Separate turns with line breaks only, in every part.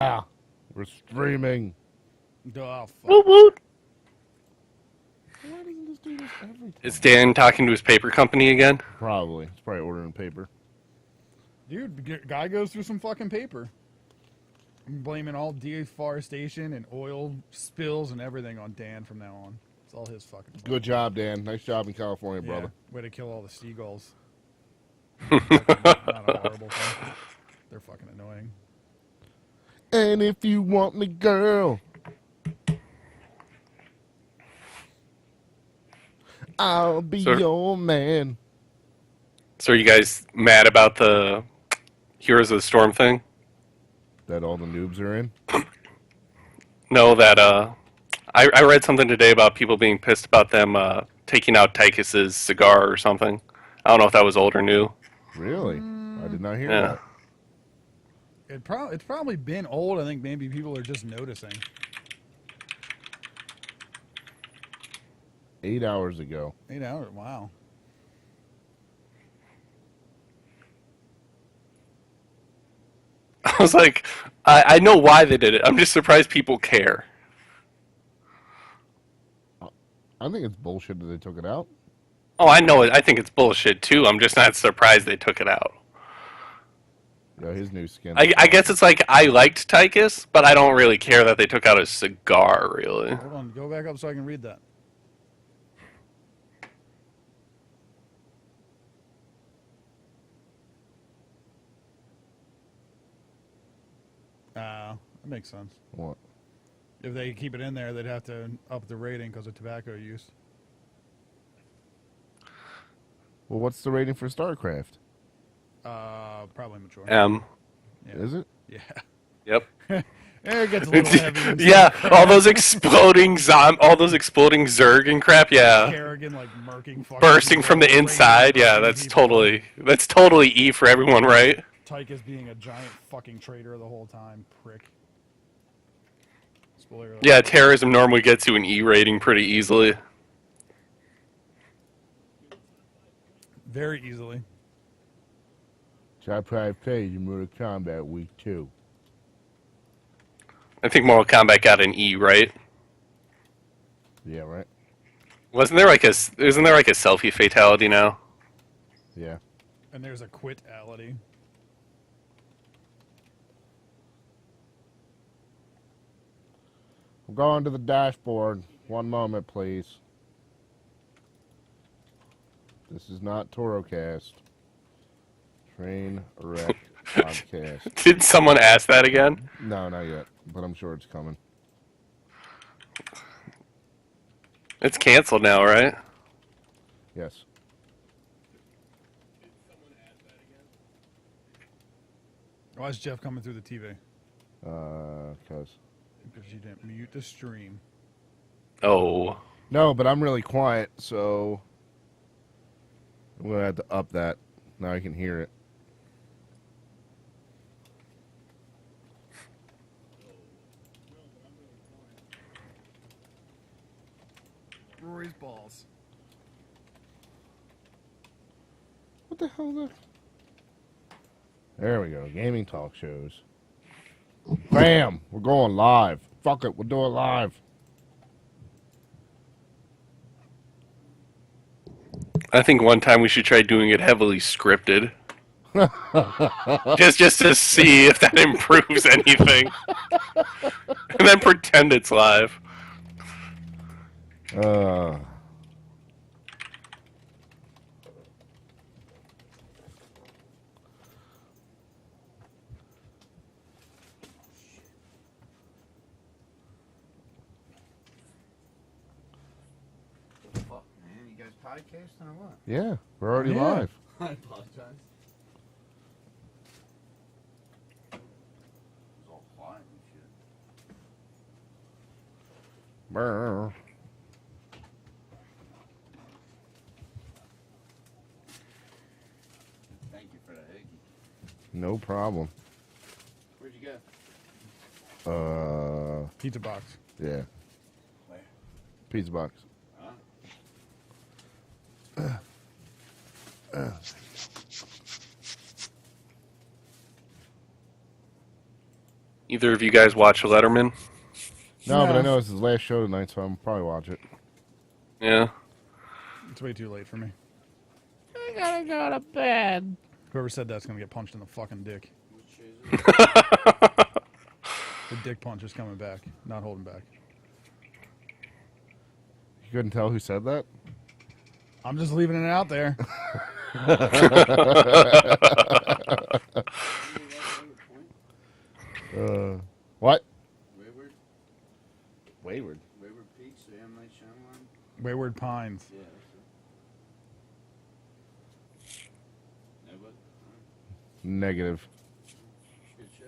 Ah, we're streaming.
Oh, fuck.
Woot woot.
Why do you just do this every time?
Is Dan talking to his paper company again?
Probably. It's probably ordering paper.
Dude, guy goes through some fucking paper. I'm blaming all deforestation and oil spills and everything on Dan from now on. It's all his fucking fault.
Good job, Dan. Nice job in California,
Yeah,
brother.
way to kill all the seagulls. Not a horrible thing. They're fucking annoying.
And if you want me, girl, I'll be your man.
So are you guys mad about the Heroes of the Storm thing?
That all the noobs are in?
No, that I read something today about people being pissed about them taking out Tychus's cigar or something. I don't know if that was old or new.
Really? I did not hear
Yeah.
that.
It's probably been old. I think maybe people are just noticing.
8 hours ago.
8 hours. Wow.
I was like, I know why they did it. I'm just surprised people care.
I think it's bullshit that they took it out.
Oh, I know it. I think it's bullshit too. I'm just not surprised they took it out.
Yeah, his new skin.
I guess it's like I liked Tychus, but I don't really care that they took out his cigar, really.
Hold on. Go back up so I can read that. That makes sense.
What?
If they keep it in there, they'd have to up the rating because of tobacco use.
Well, what's the rating for StarCraft?
Probably mature.
M.
Yeah.
Is it?
Yeah.
Yep.
It gets a little heavy.
Yeah, all those exploding Zerg and crap. Yeah,
Kerrigan like murking, fucking
bursting
people,
from the
raining
inside. Yeah,
fucking
that's
people.
totally E for everyone, right?
Tychus being a giant fucking traitor the whole time, prick. Spoiler alert.
Yeah, terrorism normally gets you an E rating pretty easily.
Very easily.
Top 5 page in Mortal Kombat Week 2.
I think Mortal Kombat got an E, right?
Yeah, right?
Isn't there like a selfie fatality now?
Yeah.
And there's a quitality.
I'm going to the dashboard. One moment, please. This is not Torocast. Train Wreck Podcast.
Did someone ask that again?
No, not yet, but I'm sure it's coming.
It's canceled now, right?
Yes.
Why is Jeff coming through the TV?
Because
Because you didn't mute the stream.
Oh.
no, but I'm really quiet, so I'm gonna have to up that. Now I can hear it.
Rory's balls.
What the hell is that? There we go. Gaming talk shows. Bam! We're going live. Fuck it, we'll do it live.
I think one time we should try doing it heavily scripted. just to see if that improves anything. And then pretend it's live.
Fuck, man. You guys podcasting or what?
Yeah, we're already
Yeah.
live.
I apologize. It's all quiet and shit.
Brr.
Thank you for that, Iggy.
No problem.
Where'd you go?
Pizza box.
Yeah,
Where?
pizza box.
Huh?
Either of you guys watch Letterman?
No, but I
No.
know it's his last show tonight, so I'll probably watch it.
Yeah.
It's way too late for me.
I gotta go to bed.
Whoever said that's gonna get punched in the fucking dick.
Which is it?
The dick punch is coming back, not holding back.
You couldn't tell who said that?
I'm just leaving it out there.
What?
Wayward?
Wayward.
Wayward Peaks, the M. Night Shyamalan?
Wayward Pines.
Yeah, that's it. Never? Alright.
Negative.
Good show.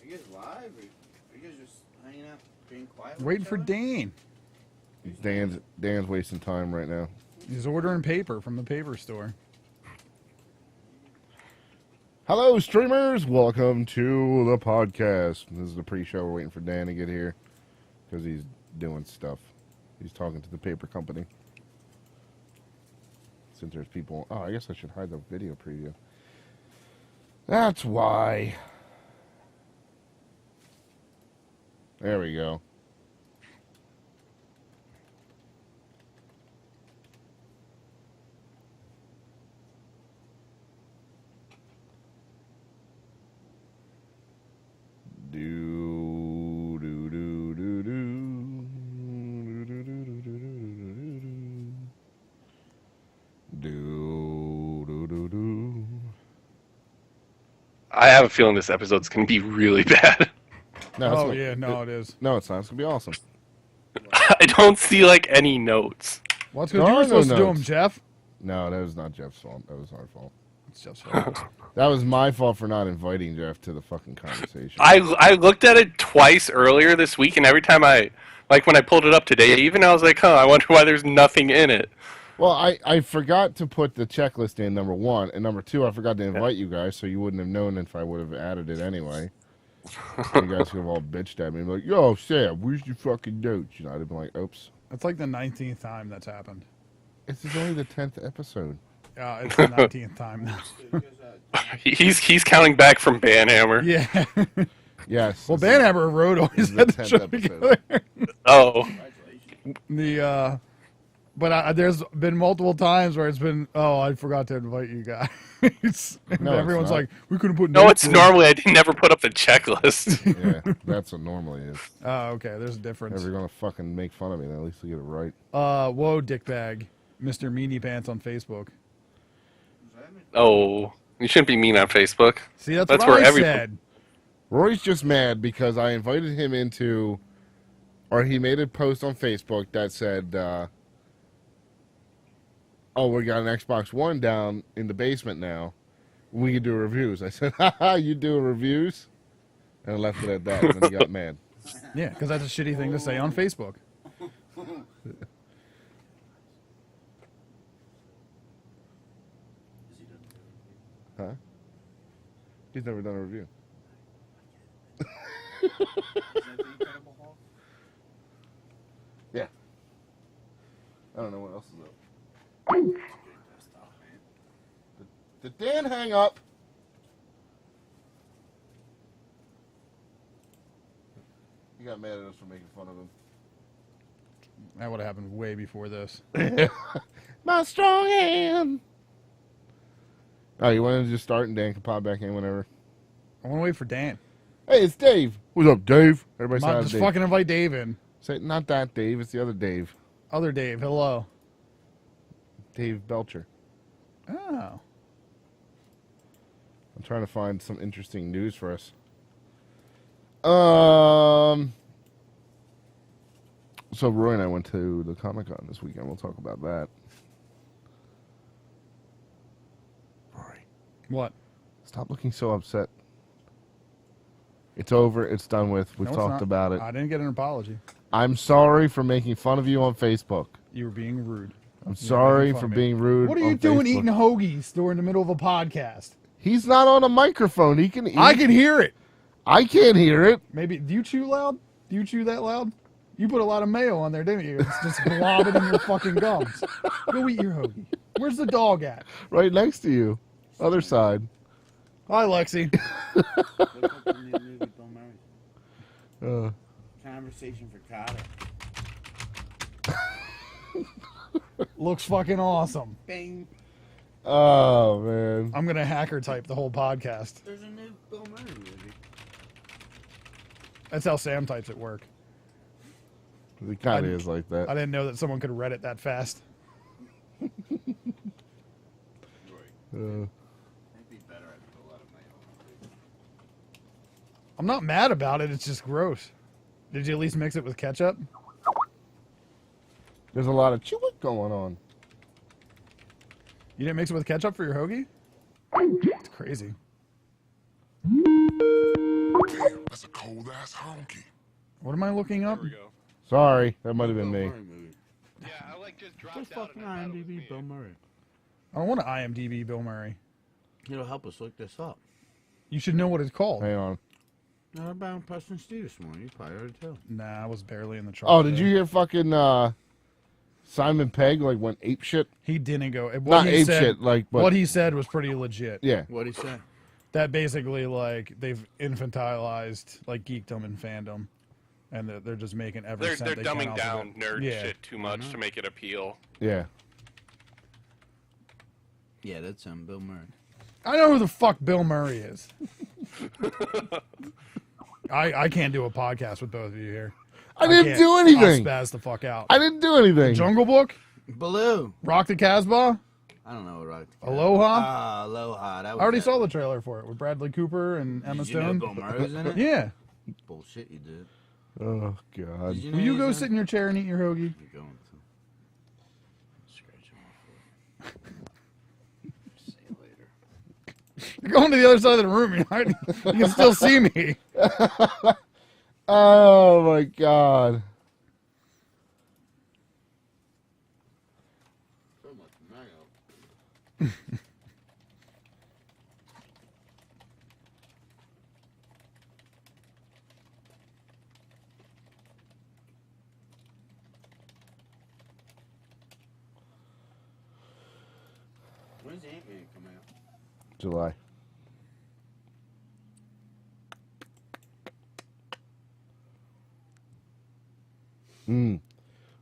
Are you guys live? Or are you guys just hanging out, being quiet? with
Waiting
each
for
other?
Dane.
Dan's wasting time right now.
He's ordering paper from the paper store.
Hello, streamers. Welcome to the podcast. This is the pre-show. We're waiting for Dan to get here because he's doing stuff. He's talking to the paper company. Since there's people... Oh, I guess I should hide the video preview. That's why. There we go. Do do do do do do do do do do do.
I have a feeling this episode's going to be really bad.
No, it's
Oh
not-
yeah, no, it is.
No, it's not. It's gonna be awesome.
I don't see like any notes.
Well, that's
There
because you
are
were
no
supposed to do
notes.
them, Jeff.
No, that was not Jeff's fault. That was our fault.
It's Jeff's fault.
That was my fault for not inviting Jeff to the fucking conversation.
I looked at it twice earlier this week, and every time when I pulled it up today, even I was like, huh, I wonder why there's nothing in it.
Well, I forgot to put the checklist in, number one. And number two, I forgot to invite you guys, so you wouldn't have known if I would have added it anyway. You guys could have all bitched at me. Like, yo, Sam, where's your fucking notes? You know, I'd have been like, oops.
That's like the 19th time that's happened.
This is only the 10th episode.
It's the 19th time now.
So you guys,
He's counting back from Banhammer.
Yeah.
Yes.
Well,
this is-
Banhammer Road always
is the
had the
10th
show
episode.
together.
Oh,
congratulations.
But there's been multiple times where it's been, oh, I forgot to invite you guys. And
No, it's
everyone's
not.
like, we couldn't put
no,
notes
it's
in.
normally I never put up the checklist.
Yeah, that's what normally is.
Oh, okay, there's a difference.
If you're going to fucking make fun of me, then at least you get it right.
Whoa, dickbag. Mr. Meanie Pants on Facebook.
Was that it?
Oh, you shouldn't be mean on Facebook.
See, that's
That's
what
where
I
every-
said.
Roy's just mad because I invited him into, or he made a post on Facebook that said, oh, we got an Xbox One down in the basement now. We can do reviews. I said, haha, you do reviews? And I left it at that, and then he got mad.
Yeah, because that's a shitty thing to say on Facebook.
Is he done?
Huh? He's never done a review.
Is that the Incredible Hulk?
Yeah. I don't know what else is up.
Good desktop, man.
Did Dan hang up? He got mad at us for making fun of him.
That would have happened way before this.
My strong hand. Oh, you wanted to just start and Dan can pop back in whenever.
I want to wait for Dan.
Hey, it's Dave. What's up, Dave? Everybody say hi to
Just
Dave.
fucking invite Dave in.
Say not that Dave. It's the other Dave.
Other Dave, hello.
Dave Belcher.
Oh.
I'm trying to find some interesting news for us. So Roy and I went to the Comic-Con this weekend. We'll talk about that. Rory,
What?
stop looking so upset. It's over. It's done with. We've
No, it's
talked
not.
about it.
I didn't get an apology.
I'm sorry for making fun of you on Facebook.
You were being rude.
I'm sorry
making fun
for
of me.
being rude.
What are you
on
doing
Facebook.
eating hoagies during the middle of a podcast?
He's not on a microphone. He can eat.
I can hear it.
I can't hear it.
Maybe, do you chew loud? Do you chew that loud? You put a lot of mayo on there, didn't you? It's just globbing in your fucking gums. Go eat your hoagie. Where's the dog at?
Right next to you. Other side.
Hi, Lexi.
Look up the new movie Bill Murray.
Uh,
Conversation for Carter.
Looks fucking awesome.
Bing.
oh man.
I'm gonna hacker type the whole podcast.
There's a new Bill Murray movie.
That's how Sam types at work.
It kind of
I-
is like that.
I didn't know that someone could read it that fast.
Right.
Uh,
I'd be better at a lot of my own.
I'm not mad about it. It's just gross. Did you at least mix it with ketchup?
there's a lot of chewing going on.
You didn't mix it with ketchup for your hoagie? It's crazy.
That's a cold ass honky.
What am I looking up?
There we go.
Sorry, that might have been
Bill
me.
Murray movie.
Yeah, I like just
Just
dropped out
fucking
and I thought it was
IMDb
me.
Bill Murray.
I don't want to IMDb Bill Murray.
It'll help us look this up.
You should know what it's called.
Hang on.
How about Preston Steve this morning? You probably already tell.
Nah, I was barely in the truck.
Oh, did
today.
you hear fucking Simon Pegg like went ape shit?
He didn't go. What
Not
he
ape
said,
shit, like but
what he said was pretty legit.
yeah.
What'd he say?
That basically, like, they've infantilized like geekdom and fandom, and they're just making every
They're
cent they
dumbing
can off
down
of it.
nerd
Yeah.
shit too much to make it appeal.
Yeah.
Yeah, that's him, Bill Murray.
I know who the fuck Bill Murray is. I can't do a podcast with both of you here.
I didn't
can't.
do anything.
I'll spaz the fuck out.
I didn't do anything.
Jungle Book,
Baloo.
Rock the Casbah,
I don't know what right.
Aloha.
Ah, Aloha. That was
I already
that.
saw the trailer for it with Bradley Cooper and Emma
Did you know
Stone.
Bill Murray was in it?
Yeah.
Bullshit, you did.
Oh god.
Did you know
Will you
he
go
was
sit
in
in your chair and eat your hoagie?
it? You're going to. Scratch him off. See you later.
You're going to the other side of the room. You can still see me.
Oh my god.
So much mayo. When's Ant-Man come out?
July.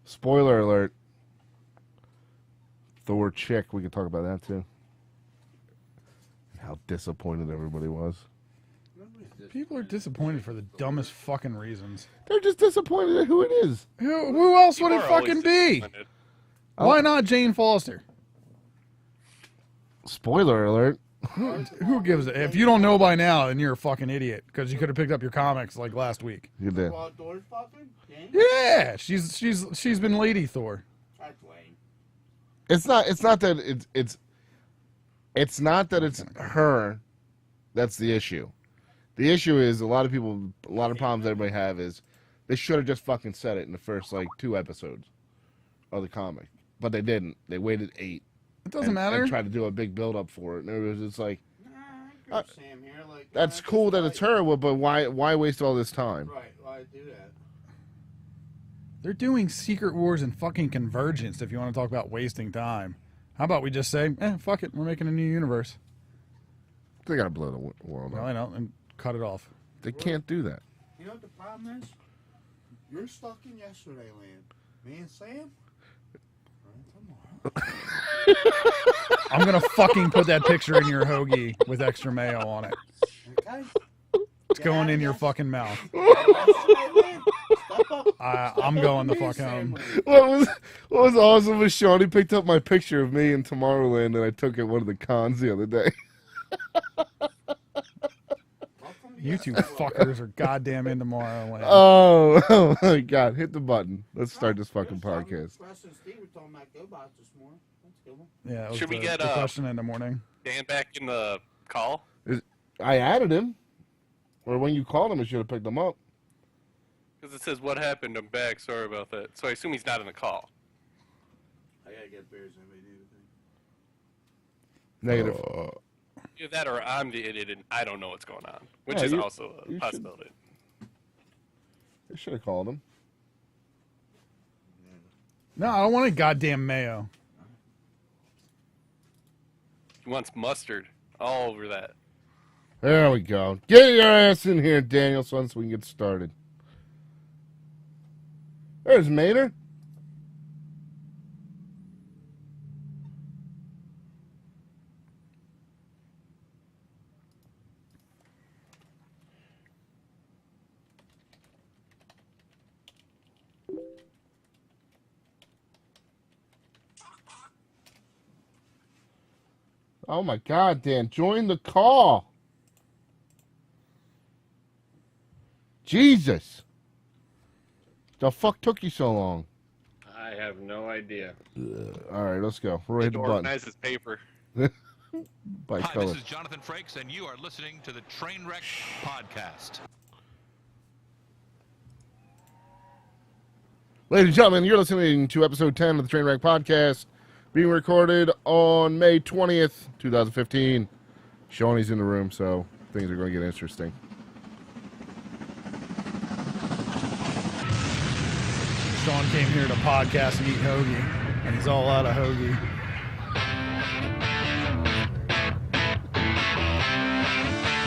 Spoiler alert. Thor chick, we could talk about that too. How disappointed everybody was.
People are disappointed for the dumbest fucking reasons.
They're just disappointed at who it is.
Who else would
People
it
are always
fucking be?
disappointed.
Why not Jane Foster?
Spoiler alert.
Who gives a if you don't know by now, then you're a fucking idiot because you could have picked up your comics like last week.
You did.
Well, Thor's fucking? Dang.
Yeah, she's been Lady Thor.
That's lame.
It's not that it's not that it's her that's the issue. The issue is a lot of problems everybody have is they should have just fucking said it in the first like 2 episodes of the comic. But they didn't. They waited 8.
It doesn't
and,
matter.
And tried to do a big build up for it. And it was just like
Nah, I agree with Sam here. Like,
that's cool that it's her, but why waste all this time?
Right, why do that?
They're doing Secret Wars and fucking Convergence. If you want to talk about wasting time, how about we just say, fuck it, we're making a new universe.
They gotta blow the world
Well,
up.
I know, and cut it off.
They can't do that.
You know what the problem is? You're stuck in yesterday land. Me and Sam?
I'm gonna fucking put that picture in your hoagie with extra mayo on it.
Okay?
It's going in your fucking mouth. I'm going the fuck home.
What was awesome was Shawnee picked up my picture of me in Tomorrowland that I took at one of the cons the other day.
You two fuckers are goddamn in Tomorrowland.
Oh my god, hit the button. Let's start this fucking podcast.
Preston and Steve were talking about GoBots this morning. That's a good one.
Yeah, that was
Should we
the,
get,
the question in the morning.
Dan back in the call?
I added him. Or when you called him, I should have picked him up.
Because it says, what happened? I'm back. Sorry about that. So I assume he's not in the call.
I gotta get beers. Anybody need anything?
Negative.
Either that or I'm the idiot and I don't know what's going on, which
Yeah,
is
you-
also a
you should-
possibility.
I should have called him.
No, I don't want a goddamn mayo.
He wants mustard. All over that.
There we go. Get your ass in here, Daniel, so we can get started. There's Mater. Oh my God, Dan, join the call. Jesus. The fuck took you so long?
I have no idea.
All right, let's go. We're hit the button.
Organize his paper.
By
Hi,
color.
this is Jonathan Frakes, and you are listening to the Trainwreck Podcast.
Ladies and gentlemen, you're listening to episode 10 of the Trainwreck Podcast, being recorded on May 20th, 2015. Shawnee's in the room, so things are going to get interesting.
Sean came here to podcast and eat hoagie, and he's all out of hoagie.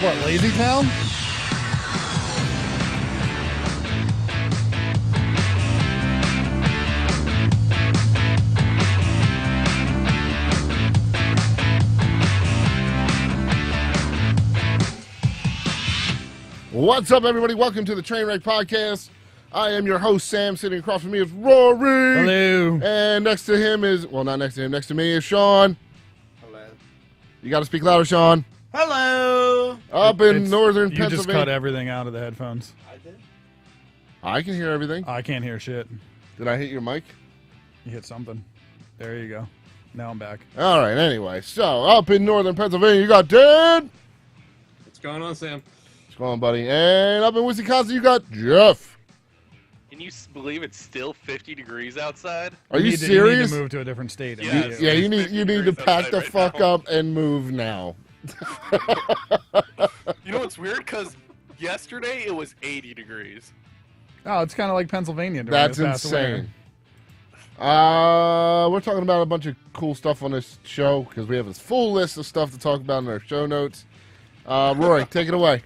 What, Lazy Town?
What's up, everybody? Welcome to the Trainwreck Podcast. I am your host, Sam. Sitting across from me is Rory.
Hello.
And next to him is, well, not next to him, next to me is Sean.
Hello.
You got to speak louder, Sean.
Hello.
Up in
It's-
northern
You just cut
Pennsylvania.
everything out of the headphones.
I did.
I can hear everything.
I can't hear shit.
Did I hit your mic?
You hit something. There you go. Now I'm back.
All right, anyway. So, up in northern Pennsylvania, you got Dan.
What's going on, Sam?
What's going on, buddy? And up in Wisconsin, you got Jeff.
Can you believe it's still 50 degrees outside?
Are you
You
serious?
need to move to a different state.
Yeah.
immediately.
Yeah, you
It's
need
50
to
degrees
pack the
outside
fuck
right now.
up and move now.
You know what's weird? Because yesterday it was 80 degrees.
Oh, it's kind of like Pennsylvania. During
That's
this past winter.
insane. We're talking about a bunch of cool stuff on this show because we have this full list of stuff to talk about in our show notes. Rory, take it away.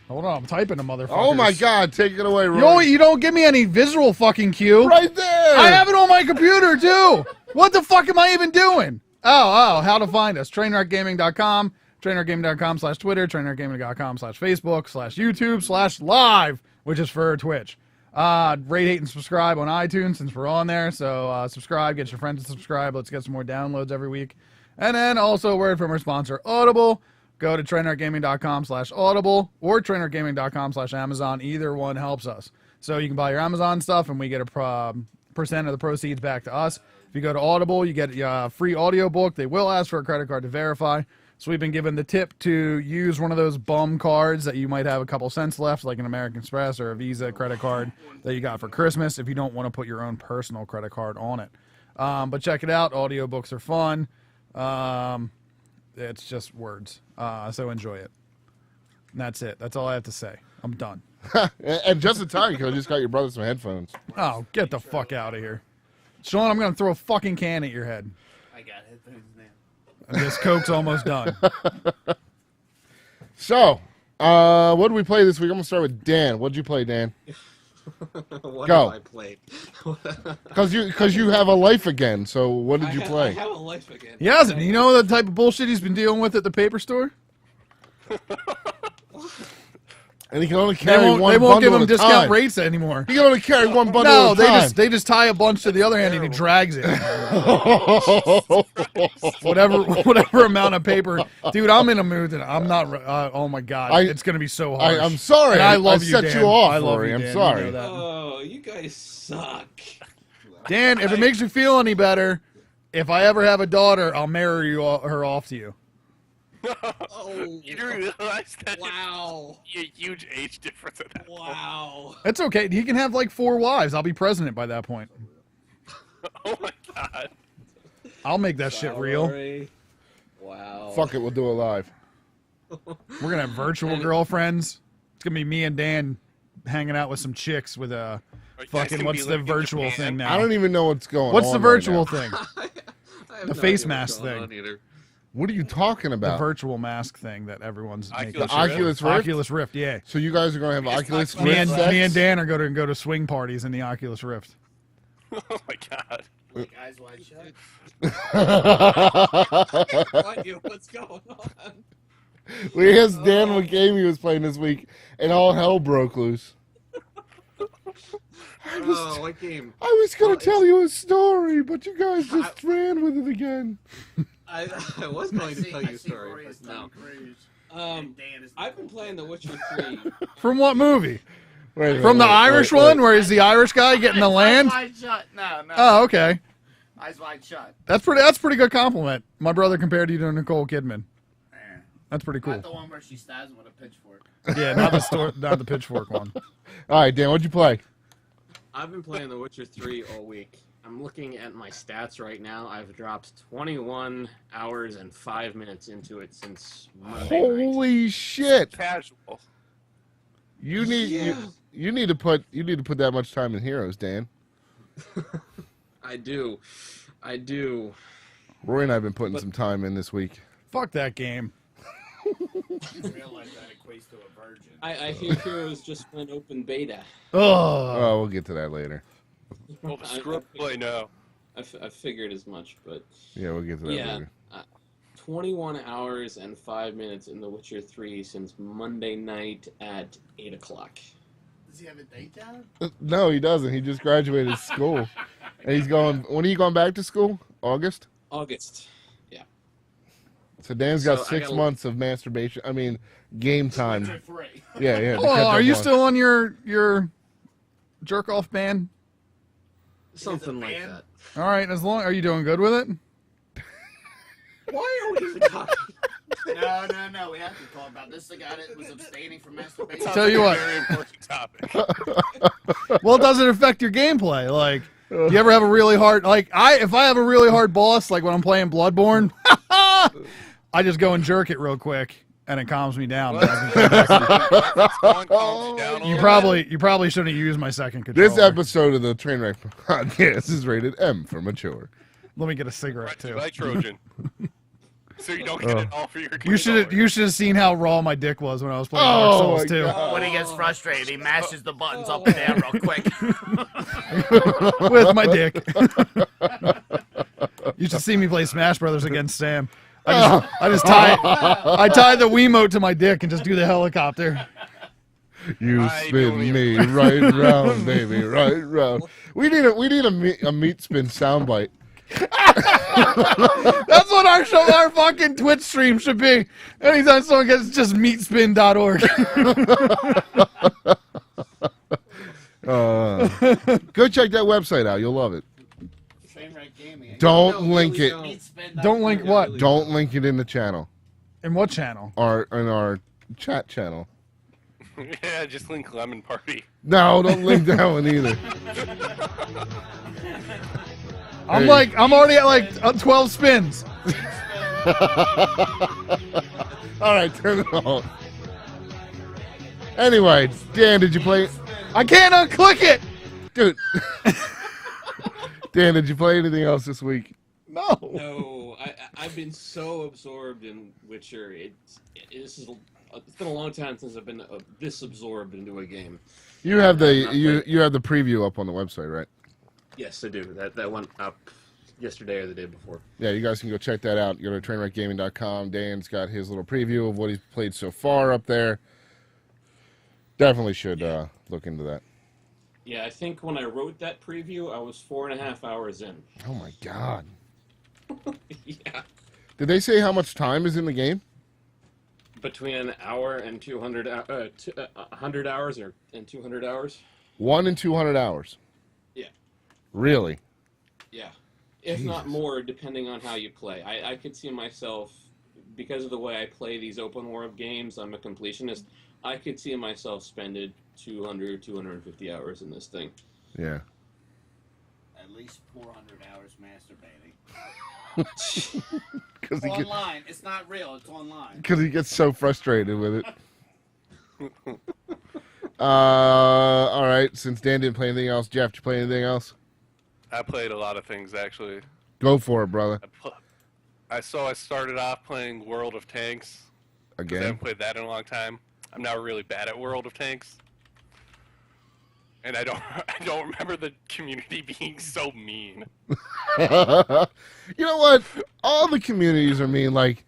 Hold on, I'm typing a motherfucker.
Oh my God, take it away, Rory.
You don't give me any visual fucking cue.
Right there.
I have it on my computer too. What the fuck am I even doing? Oh, how to find us. TrainwreckGaming.com, TrainwreckGaming.com/Twitter, TrainwreckGaming.com/Facebook/YouTube/live, which is for Twitch. Rate, hate, and subscribe on iTunes since we're on there. So subscribe, get your friends to subscribe. Let's get some more downloads every week. And then also a word from our sponsor, Audible. Go to TrainwreckGaming.com/Audible or TrainwreckGaming.com/Amazon. Either one helps us. So you can buy your Amazon stuff and we get a percent of the proceeds back to us. If you go to Audible, you get a free audiobook. They will ask for a credit card to verify. So we've been given the tip to use one of those bum cards that you might have a couple cents left, like an American Express or a Visa credit card that you got for Christmas if you don't want to put your own personal credit card on it. But check it out. Audiobooks are fun. It's just words. So enjoy it. And that's it. That's all I have to say. I'm done.
And just in time, because I just got your brother some headphones.
Oh, get the fuck out of here. Sean, I'm going to throw a fucking can at your head.
I got headphones now.
And this Coke's almost done.
So, what did we play this week? I'm going to start with Dan. What did you play, Dan?
What
Go.
have I played?
Because you have a life again. So what did you
I
play?
have a life again.
He hasn't. You know the type of bullshit he's been dealing with at the paper store?
And he can only
They
carry one
won't give
bundle
him
at a
discount
time.
rates anymore.
He can only carry one bundle
No,
at a time.
they just tie a bunch to the other hand and he drags it. whatever amount of paper, dude. I'm in a mood that I'm not. Oh my god, it's gonna be so hard.
I'm sorry.
And I love
I
you,
set
Dan.
you off,
I love
Rory.
you,
I'm
Dan.
sorry.
You know that.
Oh, you guys suck.
Dan, if it makes you feel any better, if I ever have a daughter, I'll marry her off to you.
Oh,
You do realize that
wow.
a huge age difference at that point.
Wow.
It's okay. He can have like 4 wives. I'll be president by that point.
Oh my God.
I'll make that shit real.
Sorry. Wow.
Fuck it, we'll do it live.
We're gonna have virtual girlfriends. It's gonna be me and Dan hanging out with some chicks with a
Are you guys
fucking.
gonna
What's
be
the
living in
virtual
Japan?
thing now?
I don't even know what's going on.
What's the
right
virtual
now.
thing?
I have
The
no
face
idea what's
mask
going
thing.
on either.
What are you talking
The
about?
virtual mask thing that everyone's making.
Oculus
The Oculus Rift?
Oculus Rift, yeah.
So you guys are going to have
We just
Oculus
talked
Me
Rift
about
and,
sex?
me and Dan are going to go to swing parties in the Oculus Rift.
Oh my god.
Like eyes wide shut.
What's going on?
We asked Dan what game he was playing this week, and all hell broke loose.
Oh, what game?
I was going
Well,
to tell you a story, but you guys just ran with it again.
I was going to tell you
I
a
see
story,
Rory as
but no.
Tom Cruise.
Um,
Dan is
I've been playing The Witcher 3.
From what movie?
Wait a minute,
From the
wait,
Irish
wait,
one,
wait.
where he's the Irish guy getting the land?
Eyes wide shut. No, no.
Oh, okay.
Eyes wide shut.
That's pretty good compliment. My brother compared you to Nicole Kidman.
Man.
That's pretty cool.
Not the one where she stabs him with a pitchfork.
Yeah, not the pitchfork one.
All right, Dan, what'd you play?
I've been playing The Witcher 3 all week. I'm looking at my stats right now. I've dropped 21 hours and 5 minutes into it since Monday night.
Holy shit!
Casual.
You need
Yeah.
you need to put that much time in Heroes, Dan.
I do.
Rory and I have been putting some time in this week.
Fuck that game.
You realize that equates to a virgin.
I hear Heroes just went open beta.
Ugh.
Oh, we'll get to that later.
Well, the script play no.
I figured as much, but
Yeah, we'll get to that
yeah.
later.
21 hours and 5 minutes in The Witcher 3 since Monday night at 8 o'clock.
Does he have a date down?
No, he doesn't. He just graduated school, and he's going. When are you going back to school? August.
August.
So Dan's got
So I
6
gotta-
months of masturbation. I mean, game time.
Witcher 3.
Yeah, yeah. to
Oh,
catch
are
up
you
on.
still on your jerk off ban?
Something like
man?
that.
All right, are you doing good with it?
Why are we even talking?
No. We have to talk about this. The guy that was abstaining from masturbation.
Tell you what.
Very important topic.
Well, does it affect your gameplay? Like, do you ever have a really hard if I have a really hard boss, like when I'm playing Bloodborne, I just go and jerk it real quick, and it calms me down.
One calms you down a
You
little
probably shouldn't use my second controller.
This episode of the Trainwreck podcast is rated M for mature.
Let me get a
bit.
cigarette too.
Like Trojan. So you don't get it all for your
You should have seen how raw my dick was when I was playing Dark
Oh,
Souls
my
2.
God.
When he gets frustrated, he mashes the buttons up and down real quick.
With my dick. You should see me play Smash Brothers against Sam. I tie the Wiimote to my dick and just do the helicopter.
You
I
spin
don't even-
me right round, baby, right round. We need a meat spin soundbite.
That's what our fucking Twitch stream should be. Anytime someone gets just meatspin.org.
Go check that website out. You'll love it.
Trainwreck Gaming.
Don't
No,
link
really
it.
don't.
Don't link what?
Don't link it in the channel.
In what channel?
In our chat channel.
Yeah, just link Lemon Party.
No, don't link that one either.
I'm
Hey.
I'm already at 12 spins.
All right, turn it off. Anyway, Dan, did you play?
I can't unclick it.
Dude. Dan, did you play anything else this week?
No.
No, I've been so absorbed in Witcher. It's been a long time since I've been this absorbed into a game.
You have you have the preview up on the website, right?
Yes, I do. That went up yesterday or the day before.
Yeah, you guys can go check that out. Go to trainwreckgaming.com. Dan's got his little preview of what he's played so far up there. Definitely should look into that.
Yeah, I think when I wrote that preview, I was 4.5 hours in.
Oh my god.
Yeah,
Did they say how much time is in the game?
between an hour and 200 100 hours and 200 hours.
1 and 200 hours.
Yeah.
Really?
Yeah, if not more, depending on how you play. I could see myself, because of the way I play these open world games, I'm a completionist. I could see myself spending 200, 250 hours in this thing.
Yeah.
At least 400 hours masturbating.
Because he,
Online. It's not real. It's online.
he gets so frustrated with it. All right. Since Dan didn't play anything else, Jeff, did you play anything else?
I played a lot of things actually.
Go for it, brother.
I started off playing World of Tanks. 'Cause I
Again?
haven't played that in a long time. I'm now really bad at World of Tanks. And I don't I don't remember the community being so mean.
You know what? All the communities are mean. Like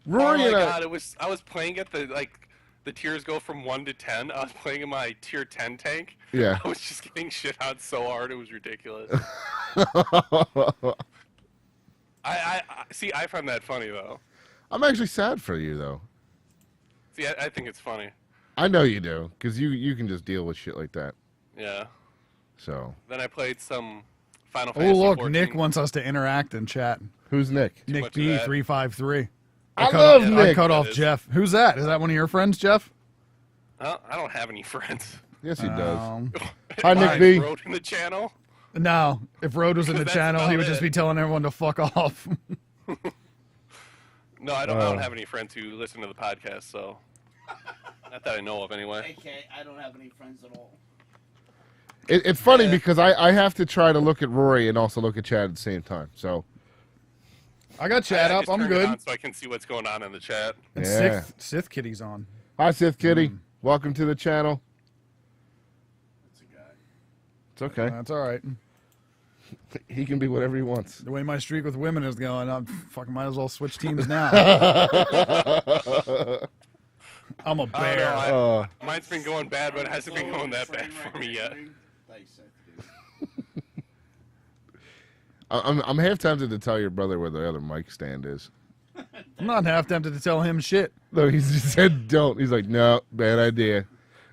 Rory
Oh my
and
god, I was playing at the tiers go from 1 to 10. I was playing in my tier 10 tank.
Yeah.
I was just getting shit on so hard it was ridiculous. I see. I find that funny though.
I'm actually sad for you though.
See, I think it's funny.
I know you do, because you can just deal with shit like that.
Yeah.
So
Then I played some Final
Oh,
Fantasy.
look,
14.
Nick wants us to interact and chat.
who's Nick?
Nick
much of
B
that.
353.
I love
I
Nick.
cut off
That is.
Jeff. Who's that? Is that one of your friends, Jeff?
I don't have any friends.
Yes, he does.
Um,
Hi, Nick
Why,
B.
Road in the channel.
No, if Road was in the
That's
channel, he
about
would just
it.
be telling everyone to fuck off.
No, I don't have any friends who listen to the podcast, so not that I know of anyway.
AK, I don't have any friends at all.
It's funny
Yeah.
because I have to try to look at Rory and also look at Chad at the same time. So
I got chat
I
up.
just
I'm
turned it
good.
on so I can see what's going on in the chat.
And
Yeah.
Sith Kitty's on.
hi, Sith Kitty. Welcome to the channel.
That's a guy.
It's okay.
That's all right.
He can be whatever he wants.
The way my streak with women is going, I fucking might as well switch teams now. I'm a
I don't know,
bear.
Mine's been going bad, but it hasn't been going that bad for me yet.
Thanks, Seth, dude.
I'm half tempted to tell your brother where the other mic stand is.
I'm not half tempted to tell him shit.
No, he just said don't. He's like, no, bad idea.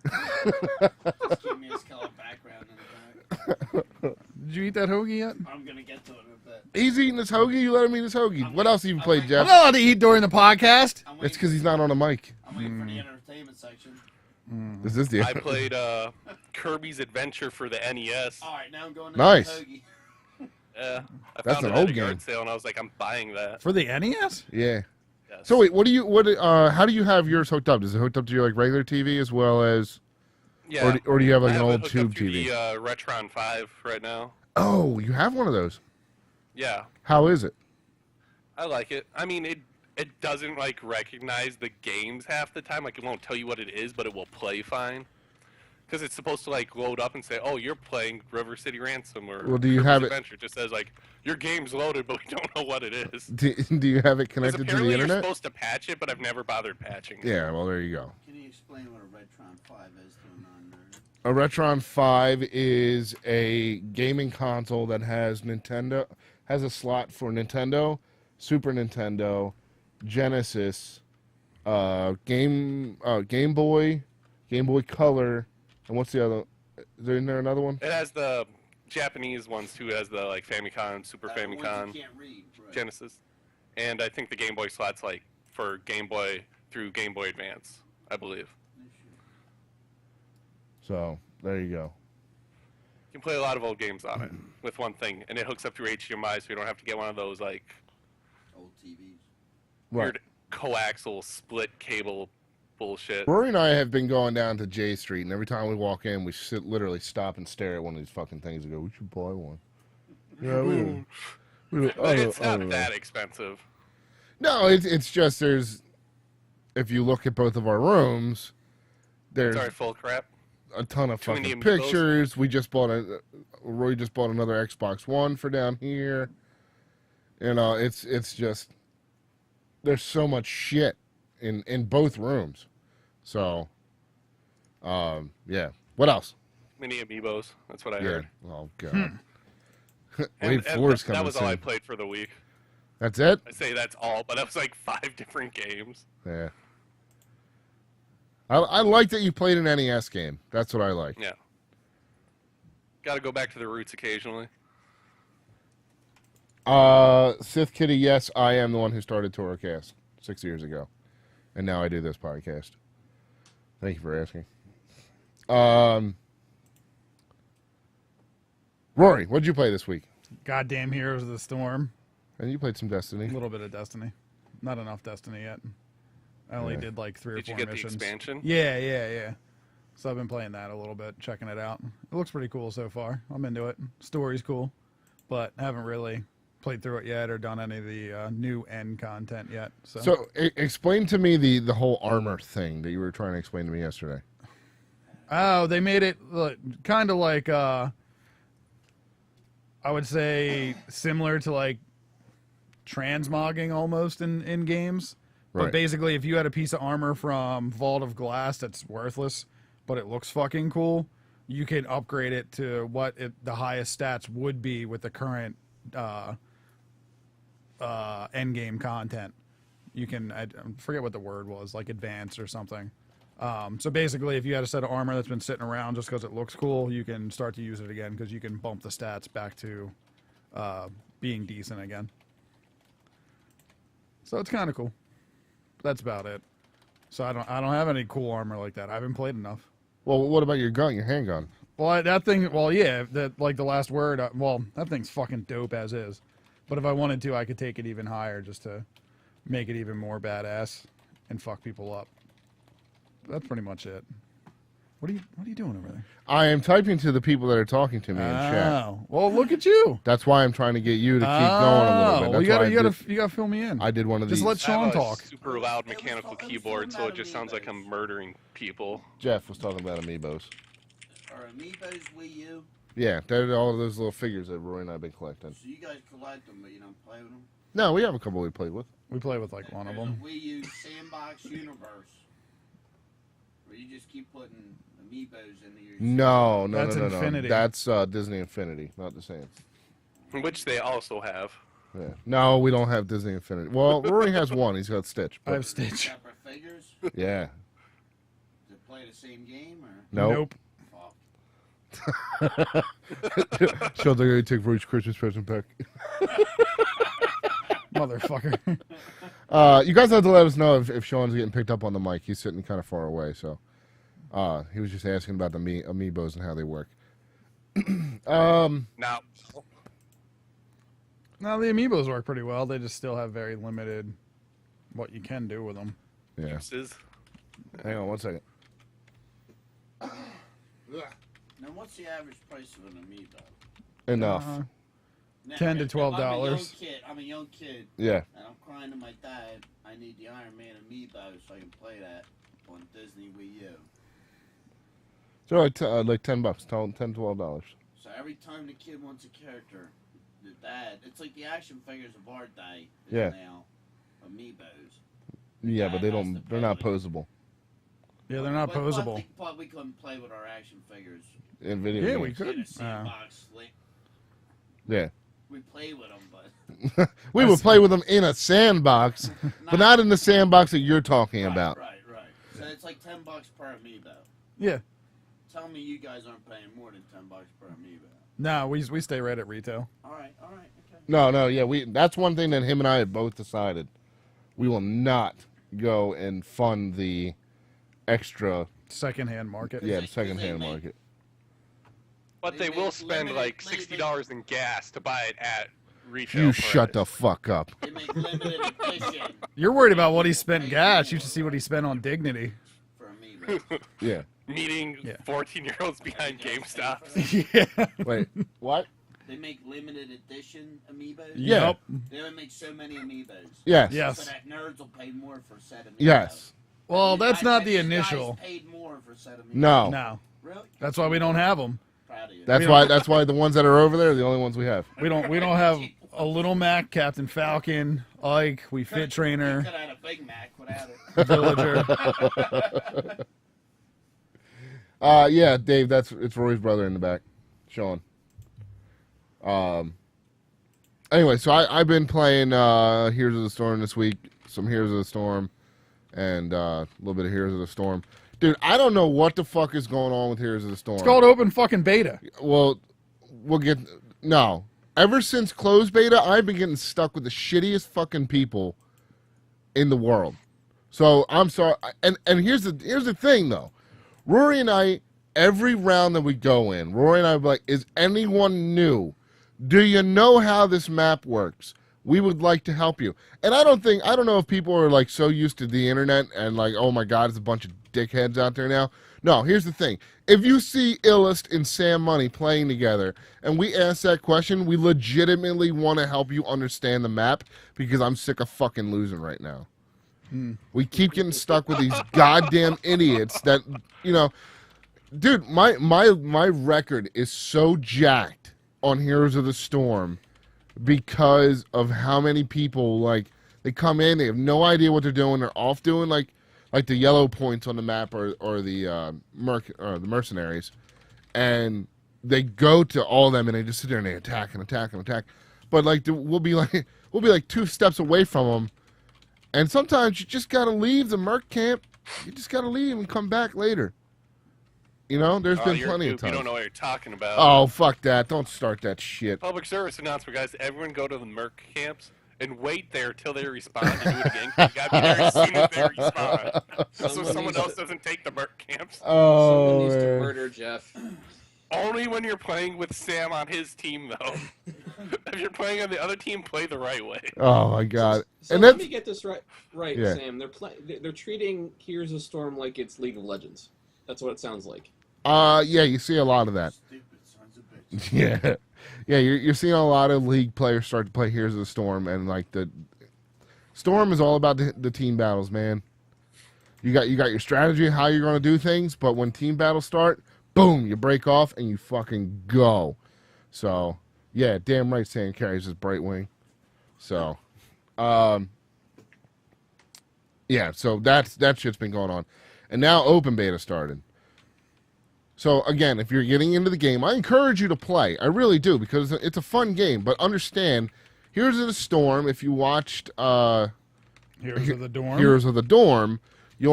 Just give me his color background in the back.
Did you eat that hoagie yet?
I'm gonna get to it in a bit.
He's eating this hoagie. You let him eat his hoagie. What else have you played,
I'm
Jeff?
not allowed to eat during the podcast.
I'm
It's
waiting,
because he's not on a mic.
I'm waiting for the entertainment section.
Is this the?
I played Kirby's Adventure for the NES.
All right, now I'm going to
Nice.
the hoagie.
Yeah, I
That's
found
an
it at
old
a yard
game.
sale, and I was like, I'm buying that.
For the NES?
Yeah.
Yes.
So wait, how do you have yours hooked up? Is it hooked up to your like regular TV as well as,
Yeah.
or do you have like
I
an
have it
old
hooked
tube
up through
TV?
The Retron 5 right now.
Oh, you have one of those.
Yeah,
How is it?
I like it. I mean, it doesn't like recognize the games half the time. Like it won't tell you what it is, but it will play fine. Because it's supposed to like load up and say, "Oh, you're playing River City Ransom" or
Well, do you
Kirby's
have it-
Adventure. It just says like your game's loaded, but we don't know what it is.
Do you have it
'Cause
connected to the
apparently you're
internet?
supposed to patch it, but I've never bothered patching it.
Yeah. Well, there you go.
Can you explain what a Retron 5 is to a non-nerd?
A Retron 5 is a gaming console that has a slot for Nintendo, Super Nintendo, Genesis, Game Boy, Game Boy Color, and what's the other? Isn't there another one?
It has the Japanese ones too. It has the like Famicom, Super
The ones
Famicom,
you can't read. Right.
Genesis, and I think the Game Boy slots like for Game Boy through Game Boy Advance, I believe.
So there you go.
You can play a lot of old games on it with one thing, and it hooks up through HDMI, so you don't have to get one of those like
Old TVs.
Right.
weird coaxial split cable bullshit.
Rory and I have been going down to J Street, and every time we walk in, we literally stop and stare at one of these fucking things and go, "We should buy one." Yeah,
But it's not that expensive.
No, it's just if you look at both of our rooms, there's
Sorry, full crap.
a ton of
Too many
fucking
amiibos.
pictures. Roy just bought another Xbox One for down here. You know, it's just there's so much shit in both rooms. So, yeah. What else?
Mini amiibos. That's what I
Yeah.
heard.
Oh god.
And-
Wave
and
4's
that
coming
was all I
soon.
played for the week.
That's it.
I say that's all, but that was like 5 different games.
Yeah. I like that you played an NES game. That's what I like.
Yeah. Got to go back to the roots occasionally.
Sith Kitty, yes, I am the one who started Torocast 6 years ago. And now I do this podcast. Thank you for asking. Rory, what'd you play this week?
Goddamn Heroes of the Storm.
And you played some Destiny.
A little bit of Destiny. Not enough Destiny yet. I only
Yeah.
did like 3 or
Did
4
you get
missions.
the expansion?
Yeah. So I've been playing that a little bit, checking it out. It looks pretty cool so far. I'm into it. Story's cool, but I haven't really played through it yet or done any of the new end content yet.
So explain to me the whole armor thing that you were trying to explain to me yesterday.
Oh, they made it kind of like I would say similar to like transmogging almost in games.
Right.
But basically, if you had a piece of armor from Vault of Glass that's worthless, but it looks fucking cool, you can upgrade it to what the highest stats would be with the current end game content. You can, I forget what the word was, like advanced or something. So basically, if you had a set of armor that's been sitting around just because it looks cool, you can start to use it again because you can bump the stats back to being decent again. So it's kind of cool. That's about it. So I don't have any cool armor like that. I haven't played enough.
Well, what about your gun, your handgun?
Well, that thing. Well, yeah. That like the last word. Well, that thing's fucking dope as is. But if I wanted to, I could take it even higher just to make it even more badass and fuck people up. That's pretty much it. What are you doing over there?
I am typing to the people that are talking to me in chat.
Oh, well, look at you.
That's why I'm trying to get you to keep going a little bit.
Well,
That's
you gotta fill me in.
I did one of
Just
these.
let Sean
I have a
talk.
super loud mechanical keyboard, so it just sounds like I'm murdering people.
Jeff was talking about amiibos.
Are amiibos Wii U?
Yeah, they're all of those little figures that Roy and I have been collecting.
So you guys collect them, but you don't play with them?
No, we have a couple we played with.
We play with like one of
There's
them.
a Wii U Sandbox Universe. Where you just keep putting amiibos into your...
No.
That's Infinity.
That's Disney Infinity, not the same.
Which they also have.
Yeah. No, we don't have Disney Infinity. Well, Rory has one. He's got Stitch.
I have Stitch.
Separate figures?
Yeah.
To play the same game, or...
Nope.
Fuck.
So they're going to take Rory's Christmas present back.
Motherfucker.
You guys have to let us know if Sean's getting picked up on the mic. He's sitting kind of far away, so he was just asking about the amiibos and how they work.
Now,
No, the amiibos work pretty well. They just still have very limited what you can do with them.
Yeah.
uses.
Hang on one second.
Now, what's the average price of an amiibo?
Enough.
Now,
$10 to
if
$12.
I'm a young kid,
Yeah.
and I'm crying to my dad, I need the Iron Man amiibo so I can play that on Disney Wii U.
So like $10, $10, $12.
So every time the kid wants a character, the dad, it's like the action figures of our day is
Yeah.
now amiibos.
Yeah, but they
Dad has
don't.
to
They're
pay
not
me.
posable
Yeah, they're not posable.
But we couldn't play with our action figures.
in video
Yeah,
games.
we
In
could.
a sandbox, like,
Yeah.
we play with them, but
We would play with them in a sandbox, but not in the sandbox that you're talking about.
Right. So it's like $10 per amiibo.
Yeah.
Tell me you guys aren't paying more than $10 per amiibo.
No, we stay right at retail.
All right, okay.
No, yeah, that's one thing that him and I have both decided. We will not go and fund the extra,
Secondhand market.
yeah, the
Because
secondhand
they make-
market.
But
They
they will
make
spend
limited-
like $60 in gas to buy it at retail.
You
price.
shut the fuck up.
They make limited edition
You're worried about what he spent gas. You should see what he spent on Dignity.
for amiibo.
Yeah.
Meeting
Yeah.
14-year-olds behind GameStop.
Yeah.
Wait, what?
They make limited edition amiibos.
Yeah.
Yep.
They only make so many amiibos.
Yes.
Yes.
So that nerds will pay more for said amiibo.
Yes.
Well, that's not
Have
the
you guys
initial.
paid more for said amiibo?
No.
No.
Really?
That's why we don't have them.
Proud of you.
That's why the ones that are over there are the only ones we have.
We don't have a Little Mac, Captain Falcon, Ike, We Fit
You
Trainer,
could have had a Big Mac without it.
Villager.
Yeah, Dave, it's Roy's brother in the back, Sean. Anyway, so I've been playing Heroes of the Storm this week, some Heroes of the Storm, and a little bit of Heroes of the Storm. Dude, I don't know what the fuck is going on with Heroes of the Storm.
It's called open fucking beta.
Well, we'll get... No. Ever since closed beta, I've been getting stuck with the shittiest fucking people in the world. So, I'm sorry. And here's the thing, though. Rory and I, every round that we go in, Rory and I are like, is anyone new? Do you know how this map works? We would like to help you. And I don't know if people are like so used to the internet and like, oh my God, it's a bunch of dickheads out there now. No, here's the thing. If you see Illust and Sam Money playing together, and we ask that question, we legitimately want to help you understand the map because I'm sick of fucking losing right now. We keep getting stuck with these goddamn idiots that, dude, my record is so jacked on Heroes of the Storm because of how many people, like, they come in, they have no idea what they're doing, they're off doing, like the yellow points on the map or the mercenaries, and they go to all of them and they just sit there and they attack and attack and attack. But, like, we'll be like 2 steps away from them. And sometimes you just got to leave the merc camp. You just got to leave and come back later. There's been plenty of times.
You don't know what you're talking about.
Oh, fuck that. Don't start that shit.
Public service announcement, guys. Everyone go to the merc camps and wait there till they respond and do it again. You got to be there as soon as they respond. So someone else doesn't take the merc camps.
Oh,
Someone needs to
man.
murder Jeff.
Only when you're playing with Sam on his team, though. If you're playing on the other team, play the right way.
Oh, my God.
So
And
let
that's...
me get this right,
Yeah.
Sam. They're treating Heroes of Storm like it's League of Legends. That's what it sounds like.
Yeah, you see a lot of that.
Stupid sons of bitches.
Yeah, you're seeing a lot of league players start to play Heroes of the Storm, and like the Storm is all about the team battles, man. You got your strategy, how you're going to do things, but when team battles start, boom, you break off and you fucking go. So yeah, damn right, Sam carries his bright wing. So, yeah, so that shit's been going on, and now open beta started. So, again, if you're getting into the game, I encourage you to play. I really do, because it's a fun game. But understand, Heroes of the Storm, if you watched
Heroes of the Dorm.
Heroes of the Dorm, you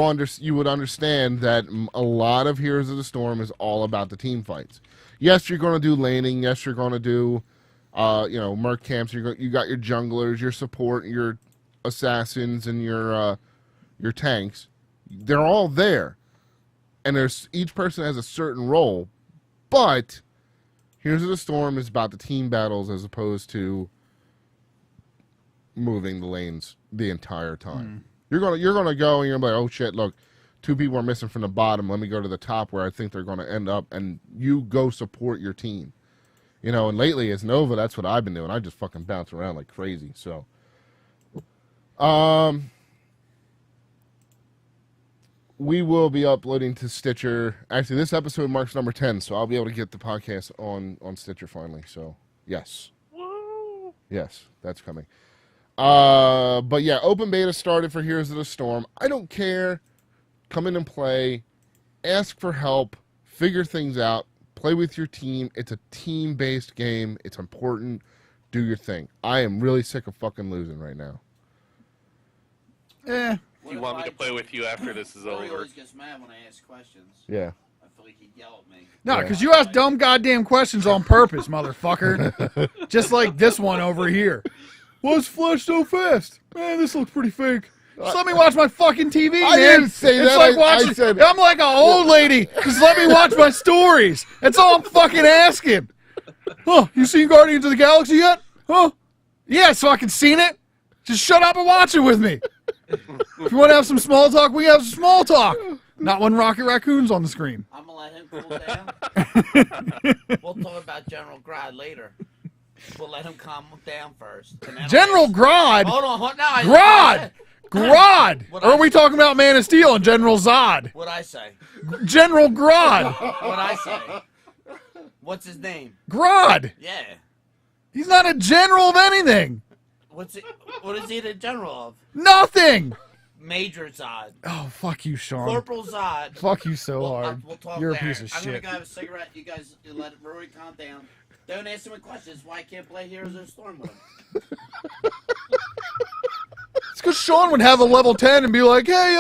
would understand that a lot of Heroes of the Storm is all about the team fights. Yes, you're going to do laning. Yes, you're going to do, merc camps. You got your junglers, your support, your assassins, and your tanks. They're all there. And each person has a certain role, but Heroes of the Storm is about the team battles as opposed to moving the lanes the entire time. You're gonna go and you're like, oh shit, look, 2 people are missing from the bottom. Let me go to the top where I think they're gonna end up, and you go support your team. And lately as Nova, that's what I've been doing. I just fucking bounce around like crazy. So, we will be uploading to Stitcher. Actually, this episode marks number 10, so I'll be able to get the podcast on Stitcher finally. So, yes.
Woo!
Yes, that's coming. But yeah, open beta started for Heroes of the Storm. I don't care. Come in and play. Ask for help. Figure things out. Play with your team. It's a team-based game. It's important. Do your thing. I am really sick of fucking losing right now.
Do you want me to play with you after this is
Rory
over?
always gets mad when I ask questions.
Yeah.
I feel like he'd yell at me.
No,
Yeah.
because you ask dumb goddamn questions on purpose, motherfucker. Just like this one over here. Why's Flash so fast? Man, this looks pretty fake. Just let me watch my fucking TV,
I
man.
didn't say
It's
that.
like
I
watching,
said-
I'm like an old lady. Just let me watch my stories. That's all I'm fucking asking. Huh, you seen Guardians of the Galaxy yet? Huh? Yeah, so I can seen it. Just shut up and watch it with me. If you want to have some small talk, we have some small talk. Not when Rocket Raccoon's on the screen.
I'm gonna let him cool down. We'll talk about General Grad later. We'll let him calm down first. And then
General Grodd?
Hold on, no,
Grodd! Grodd!
What
Or are
I-
we talking about Man of Steel and General Zod?
What'd I say?
General Grodd!
What'd I say? What's his name?
Grodd!
Yeah.
He's not a general of anything.
What is he the general of?
Nothing!
Major Zod.
Oh, fuck you, Sean.
Corporal Zod.
Fuck you so hard.
We'll talk
You're a
there.
piece of
I'm
shit.
gonna go have a cigarette. You guys let Rory calm down. Don't ask him questions. Why I can't play Heroes of the Storm with him?
It's because Sean would have a level 10 and be like, hey,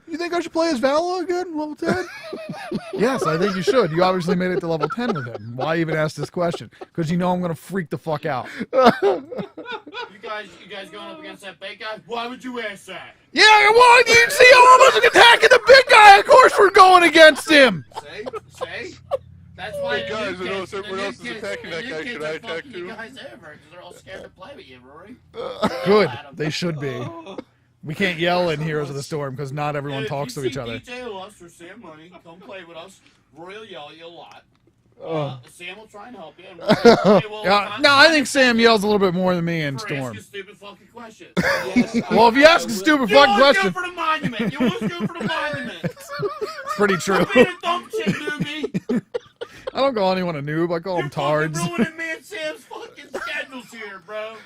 you think I should play as Vala again, level 10? Yes, I think you should. You obviously made it to level 10 with him. Why even ask this question? Because you know I'm going to freak the fuck out.
You guys going up against that big guy? Why would you ask that?
Yeah, well, you see all of us attacking the big guy. Of course we're going against him.
See? That's why
Hey,
the
guys,
new
I know
kids-
someone
the new
else is
kids-
attacking
the
that
new
guy.
kids
Should I
are
attack
fucking
too?
you guys over because they're all scared to play with you, Rory.
Good. They should be. We can't yell in Heroes of the Storm because not everyone
Dude,
talks
if
to
you
each
see
other.
DJ us or Sam Money, come play with us. Roy will yell at you a lot. Sam will try and help you. And we'll say, okay, well,
Yeah, no, I think Sam yells a little bit more than me in
for
Storm.
asking stupid fucking questions.
Yes,
Well, if you ask a stupid
You
fucking
always
question,
go for the monument. You always go for the monument.
it's pretty true.
Stop being a dumb shit, newbie.
I don't call anyone a noob. I call them
You're fucking
tards.
ruining me and Sam's fucking schedules here, bro.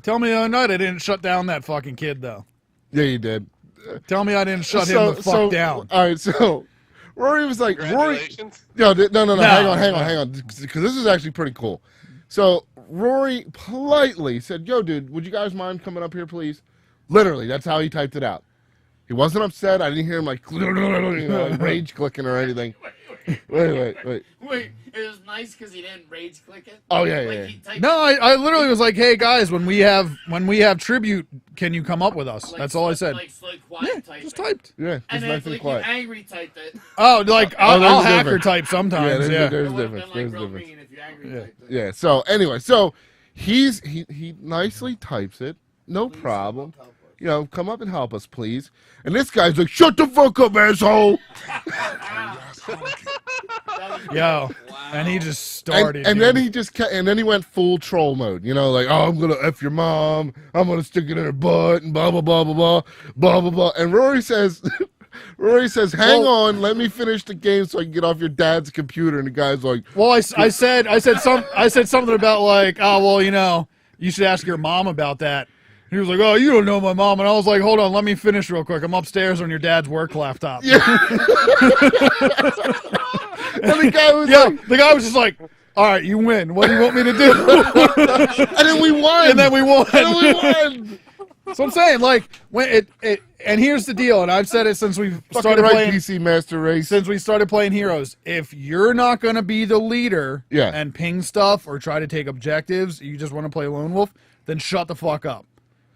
Tell me the other night I didn't shut down that fucking kid, though.
Yeah, you did.
Tell me I didn't shut him the fuck down.
All right, so Rory was like, Rory.
Congratulations.
No,
No,
hang on, because this is actually pretty cool. So Rory politely said, "Yo, dude, would you guys mind coming up here, please?" Literally, that's how he typed it out. He wasn't upset. I didn't hear him like, like rage clicking or anything. Wait.
Wait, it was nice because he didn't rage click it.
Oh yeah.
He typed
No, I literally was like, "Hey guys, when we have tribute, can you come up with us?"
like,
That's all I said.
Like quiet
Yeah,
typing.
just typed.
Yeah, just
And then
nice and
like
quiet.
you angry typed it.
Oh, like
Oh, there's
I'll
a
hacker
difference.
type sometimes.
Yeah,
Yeah.
there's
It would've
difference.
been
There's
like real
difference.
mean if you angry
Yeah.
typed it.
Yeah. So anyway, so he nicely types it. No problem. You know, come up and help us, please. And this guy's like, "Shut the fuck up, asshole!"
Ass honky.
Yo, and he just started.
And then
dude.
he just and then he went full troll mode. You know, like, "Oh, I'm gonna f your mom. I'm gonna stick it in her butt," and blah blah blah blah blah blah blah blah. And Rory says, "Hang on, let me finish the game so I can get off your dad's computer." And the guy's like,
Well, I said something about like, oh well, you know, you should ask your mom about that. He was like, "Oh, you don't know my mom," and I was like, "Hold on, let me finish real quick. I'm upstairs on your dad's work laptop."
"Yeah." And the guy was
Yeah,
like,
the guy was just like, "All right, you win. What do you want me to do?"
and then we won.
And then we won.
And then we won.
So I'm saying, like, when it and here's the deal, and I've said it since we
Fucking
started
right,
playing.
PC Master Race.
Since we started playing Heroes, if you're not going to be the leader
Yeah.
and ping stuff or try to take objectives, you just want to play Lone Wolf, then shut the fuck up.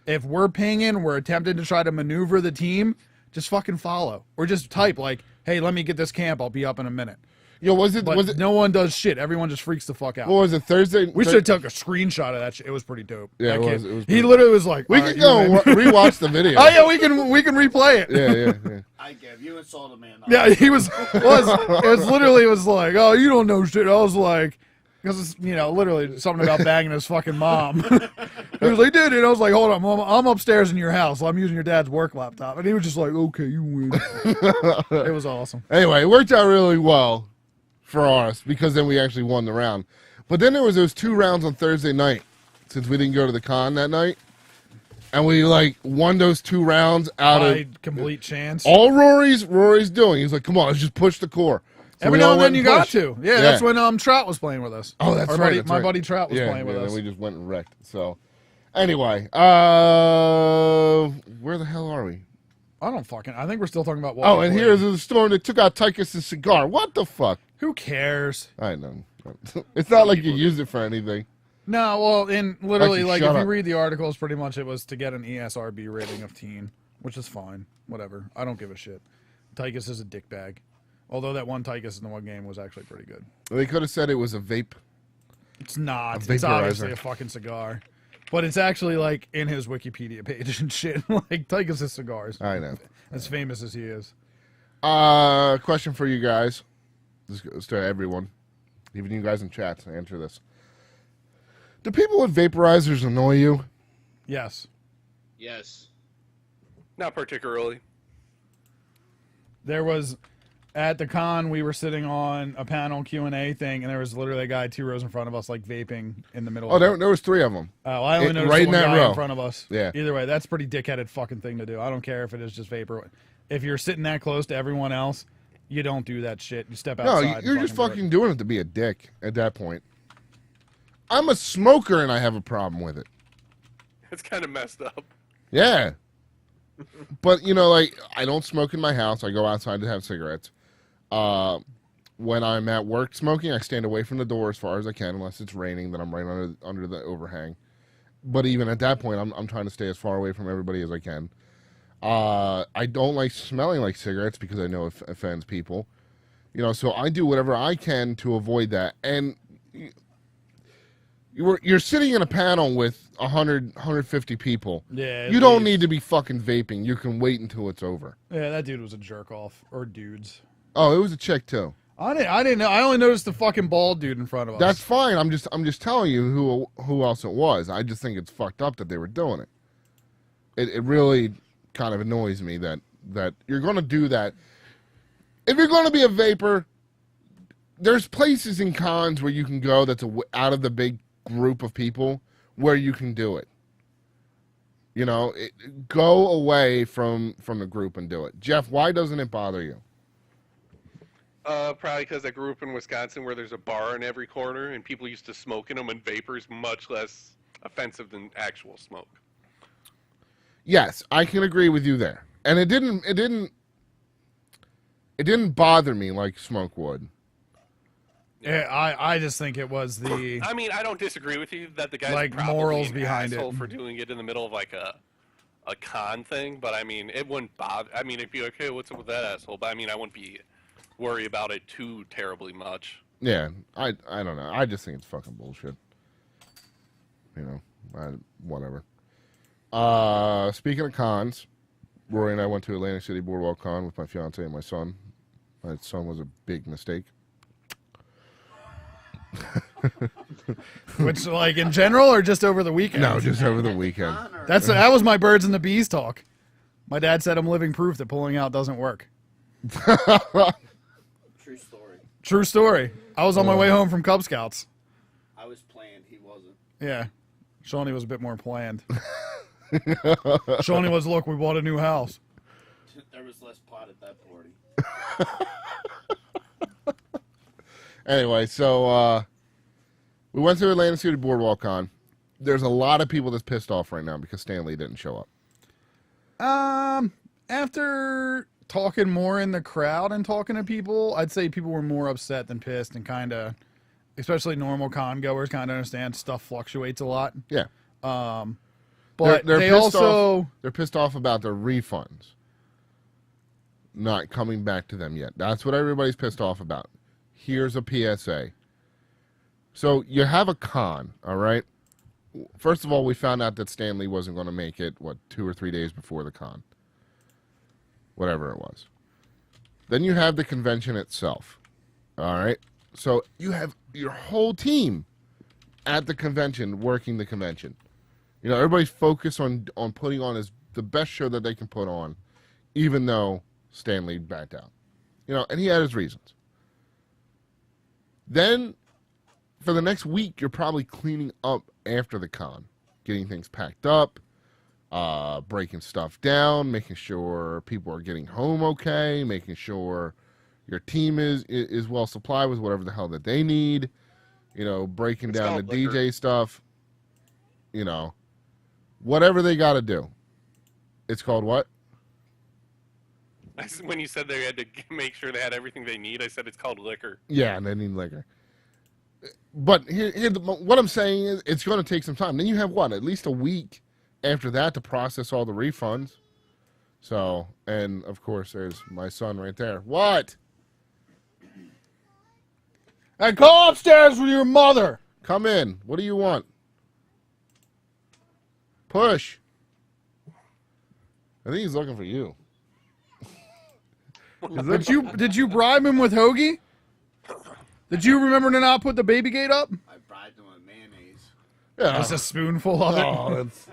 If we're pinging, we're attempting to try to maneuver the team, just fucking follow. Or just type like, "Hey, let me get this camp. I'll be up in a minute."
Yo, was
But
it?
no one does shit. Everyone just freaks the fuck out.
What was it? Thursday.
We should have took a screenshot of that shit. It was pretty dope.
Yeah,
That
it
kid,
was
he
pretty-
literally was like,
We
"All
can
right,
go
you win."
rewatch the video.
Oh yeah, we can replay it.
Yeah.
I give you insulted man.
Yeah, he was it was literally was like, "Oh, you don't know shit." I was like, because it's, you know, literally something about banging his fucking mom. He was like, "Dude," and I was like, "Hold on, Mom, I'm upstairs in your house. I'm using your dad's work laptop," and he was just like, "Okay, you win." It was awesome.
Anyway, it worked out really well for us because then we actually won the round. But then there was those 2 rounds on Thursday night since we didn't go to the con that night. And we like won those 2 rounds out
By
of
complete chance.
all Rory's doing. He's like, "Come on, let's just push the core." So
Every
we
now
all
and
went
then you got
pushed.
to. Yeah, that's when Trout was playing with us.
Oh, that's
Our
right.
buddy-
that's
my
right.
buddy Trout was
Yeah,
playing with
then
us.
we just went and wrecked. So, anyway, where the hell are we?
I think we're still talking about what
Oh,
we
and
played.
here's the storm that took out Tychus' cigar. What the fuck?
Who cares?
I know. It's not like you used it for anything.
No, well, in literally,
Actually,
like,
shut
if you
up.
read the articles, pretty much it was to get an E ESRB rating of teen, which is fine. Whatever. I don't give a shit. Tychus is a dickbag. Although that one Tychus in the one game was actually pretty good.
They could have said it was a vape.
It's not.
A
It's obviously
vaporizer.
a fucking cigar. But it's actually, like, in his Wikipedia page and shit. Like, Tychus is cigars.
I know.
As famous as he is.
Question for you guys. This goes to everyone. Even you guys in chat, answer this. Do people with vaporizers annoy you?
Yes.
Yes.
Not particularly.
There was... At the con, we were sitting on a panel Q&A thing, and there was literally a guy 2 rows in front of us, like, vaping in the middle
Oh,
of it.
there was 3 of them.
Oh, I only noticed
right
the
in
one
that
guy
row.
in front of us.
Yeah.
Either way, that's a pretty dickheaded fucking thing to do. I don't care if it is just vapor. If you're sitting that close to everyone else, you don't do that shit. You step
No,
outside.
you're
and
just
do it.
fucking doing it to be a dick at that point. I'm a smoker and I have a problem with it.
It's kind of messed up.
Yeah. But, you know, like, I don't smoke in my house. I go outside to have cigarettes. When I'm at work smoking, I stand away from the door as far as I can, unless it's raining, then I'm right under the overhang. But even at that point, I'm trying to stay as far away from everybody as I can. I don't like smelling like cigarettes because I know it offends people. You know, so I do whatever I can to avoid that. And, you You're sitting in a panel with 100, 150 people.
Yeah.
You don't need to be fucking vaping. You can wait until it's over.
Yeah, that dude was a jerk off, or dudes.
Oh, it was a chick too.
I didn't know. I only noticed the fucking bald dude in front of us.
That's fine. I'm just telling you who else it was. I just think it's fucked up that they were doing it. It really kind of annoys me that you're going to do that. If you're going to be a vapor, there's places in cons where you can go that's out of the big group of people where you can do it. You know, go away from the group and do it. Jeff, why doesn't it bother you?
Probably because I grew up in Wisconsin where there's a bar in every corner and people used to smoke in them, and vapor's much less offensive than actual smoke.
Yes, I can agree with you there. And it didn't bother me like smoke would.
Yeah, I just think it was the.
I mean, I don't disagree with you that the guy's
Like,
probably
morals
an
behind
asshole
it.
for doing it in the middle of like a con thing, but I mean, it wouldn't bother. I mean, it'd be like, hey, what's up with that asshole? But I mean, I wouldn't be worry about it too terribly much.
Yeah, I don't know. I just think it's fucking bullshit. You know, whatever. Speaking of cons, Rory and I went to Atlantic City Boardwalk Con with my fiance and my son. My son was a big mistake.
Which, like, in general, or just over the weekend?
No, just over the weekend.
That was my birds and the bees talk. My dad said I'm living proof that pulling out doesn't work.
True story.
True story. I was on my way home from Cub Scouts.
I was planned. He wasn't.
Yeah. Shawnee was a bit more planned. Shawnee was, look, we bought a new house.
There was less pot at that party.
Anyway, so we went to Atlantic City Boardwalk Con. There's a lot of people that's pissed off right now because Stan Lee didn't show up.
After talking more in the crowd and talking to people, I'd say people were more upset than pissed, and kind of, especially normal con goers, kind of understand stuff fluctuates a lot.
Yeah.
But
they're
they
pissed
also...
they're pissed off about their refunds not coming back to them yet. That's what everybody's pissed off about. Here's a PSA. So you have a con, all right? First of all, we found out that Stan Lee wasn't going to make it, 2 or 3 days before the con. Whatever it was. Then you have the convention itself, all right? So you have your whole team at the convention working the convention. You know, everybody's focused on putting on the best show that they can put on, even though Stan Lee backed out. You know, and he had his reasons. Then, for the next week, you're probably cleaning up after the con, getting things packed up, breaking stuff down, making sure people are getting home okay, making sure your team is well supplied with whatever the hell that they need, you know, breaking down the DJ stuff, you know, whatever they got to do. It's called what?
When you said they had to make sure they had everything they need, I said it's called liquor.
Yeah, and they need liquor. But what I'm saying is it's going to take some time. Then you have, at least a week after that to process all the refunds. So, and, of course, there's my son right there. What?
And go upstairs with your mother.
Come in. What do you want? Push. I think he's looking for you.
Did you bribe him with hoagie? Did you remember to not put the baby gate up?
I bribed him with mayonnaise.
Yeah.
Just a spoonful of it.
Oh, that's,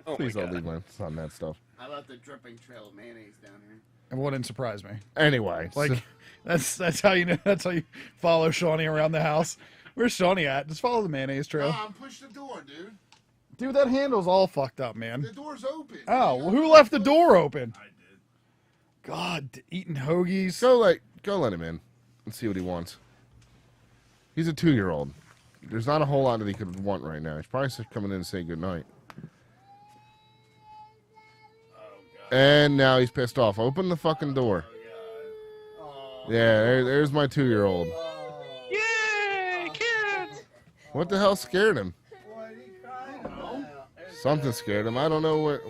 Oh
please
my
don't
God.
leave my son that stuff.
I left a dripping trail of mayonnaise down here.
It wouldn't surprise me.
Anyway.
Like, that's how you know. That's how you follow Shawnee around the house. Where's Shawnee at? Just follow the mayonnaise trail.
I'm push the door, dude.
Dude, that handle's all fucked up, man.
The door's open.
Oh, well, who left the door open? I did. God, eating hoagies.
Go let him in and see what he wants. He's a 2-year-old. There's not a whole lot that he could want right now. He's probably just coming in to say goodnight. And now he's pissed off. Open the fucking door. Yeah, there's my 2-year-old.
Yay, kids!
What the hell scared him? Something scared him. I don't know what.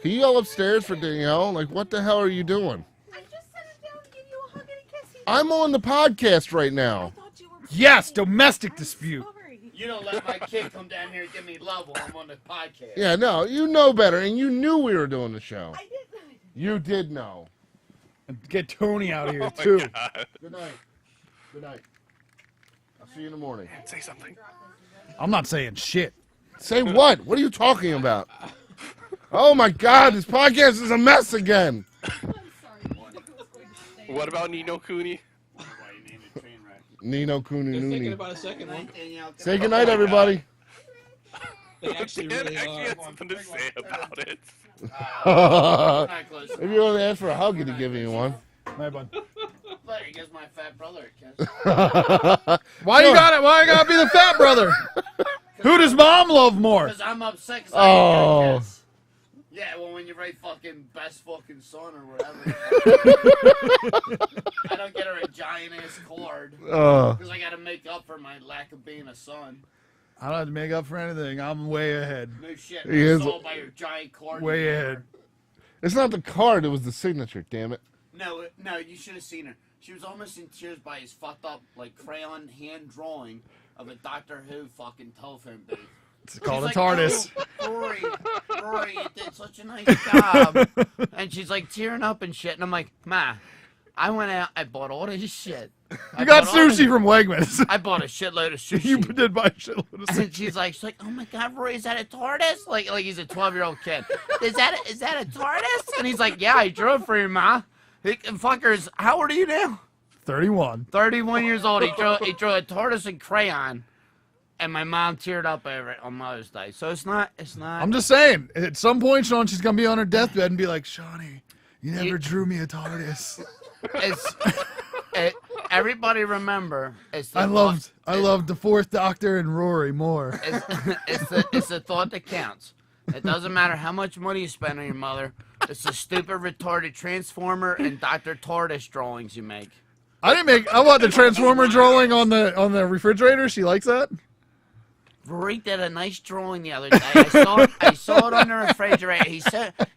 Can you yell upstairs for Danielle? Like, what the hell are you doing?
I just set him down to give you a hug and a kiss.
I'm on the podcast right now.
I thought you were
Yes, domestic dispute.
sorry.
You don't let my kid come down here and give me love while I'm on the podcast.
Yeah, no, you know better, and you knew we were doing the show.
I didn't.
You did know.
Get Tony out of here,
Oh my
too.
God.
Good night. Good night. I'll see you in the morning.
Say something.
I'm not saying shit.
Say what? What are you talking about? Oh my God, this podcast is a mess again.
I'm sorry. I was going to stay.
What about Nino Cooney?
Why you named it Trainwreck?
Nino Cooney
They're thinking
Nooney.
about a second one.
Danielle,
Say goodnight, everybody.
They actually
Dan
really
actually
are.
had something to say about it.
If
not close.
you want to ask for a hug, he'd give you one.
Hey, bud.
But I guess my fat brother can.
Why you gotta be the fat brother? Who does mom love more?
Because I'm upset. Cause
Oh.
I get a kiss. Yeah, well, when you write fucking best fucking son or whatever, I don't get her a giant ass card because I got to make up for my lack of being a son.
I don't have to make up for anything. I'm way ahead.
No shit.
He is-
It's all by your giant card.
Way
you gave
ahead.
her.
It's not the card, it was the signature, damn it.
No, you should have seen her. She was almost in tears by his fucked up like crayon hand drawing of a Doctor Who fucking telephone booth.
It's called a
She's
TARDIS.
like, "Oh, Rory, you did such a nice job." And she's like tearing up and shit. And I'm like, Ma, I went out, I bought all this shit.
You got sushi from Wegmans.
I bought a shitload of sushi.
You did buy a shitload of
And
sushi.
she's like, oh my God, Rory, is that a TARDIS? Like he's a 12-year-old kid. Is that a TARDIS? And he's like, yeah, I drove for you, Ma. Fuckers, how old are you now?
31.
31 years old. He drew a TARDIS in crayon, and my mom teared up over it on Mother's Day. So it's not.
I'm just saying, at some point, Sean, she's gonna be on her deathbed and be like, Shawnee, you never drew me a TARDIS.
Everybody remember.
I loved the Fourth Doctor and Rory more.
It's the thought that counts. It doesn't matter how much money you spend on your mother. It's the stupid, retarded Transformer and Dr. TARDIS drawings you make.
I want the Transformer drawing on the refrigerator. She likes that.
Rory did a nice drawing the other day. I saw it on the refrigerator.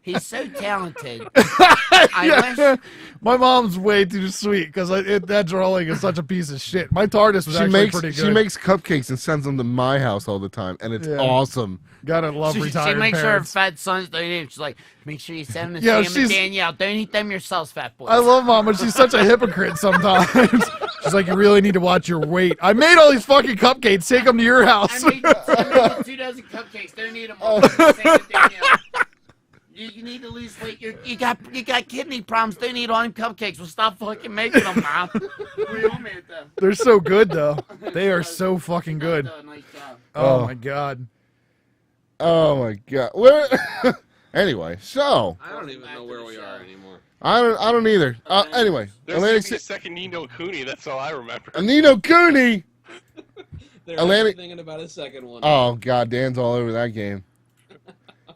He's so talented. I wish.
My mom's way too sweet because that drawing is such a piece of shit. My TARDIS was actually pretty good.
She makes cupcakes and sends them to my house all the time, and it's
Yeah.
awesome.
Gotta love
She
retired
makes
parents.
sure her fat sons don't eat them. She's like, make sure you send them to
Yeah,
Sam and
she's-
Danielle. Don't eat them yourselves, fat boys.
I love mom, but she's such a hypocrite sometimes. She's like, you really need to watch your weight. I made all these fucking cupcakes. Take them to your house.
I made 2 dozen cupcakes. Don't eat them all. Sam and Danielle. You need to lose weight. You got kidney problems. Don't eat all them cupcakes. Well, stop fucking making them, Mom. We all made them.
They're so good, though. They are so fucking good.
Nice job.
Oh my god.
Oh my God. Where? Anyway, so
I don't even know where we are anymore.
I don't either. Anyway,
There's
Atlantic
gonna be a
City.
second Nino Cooney. That's all I remember.
Nino Cooney.
They're
Atlantic-
actually thinking about a second one.
Oh God, Dan's all over that game.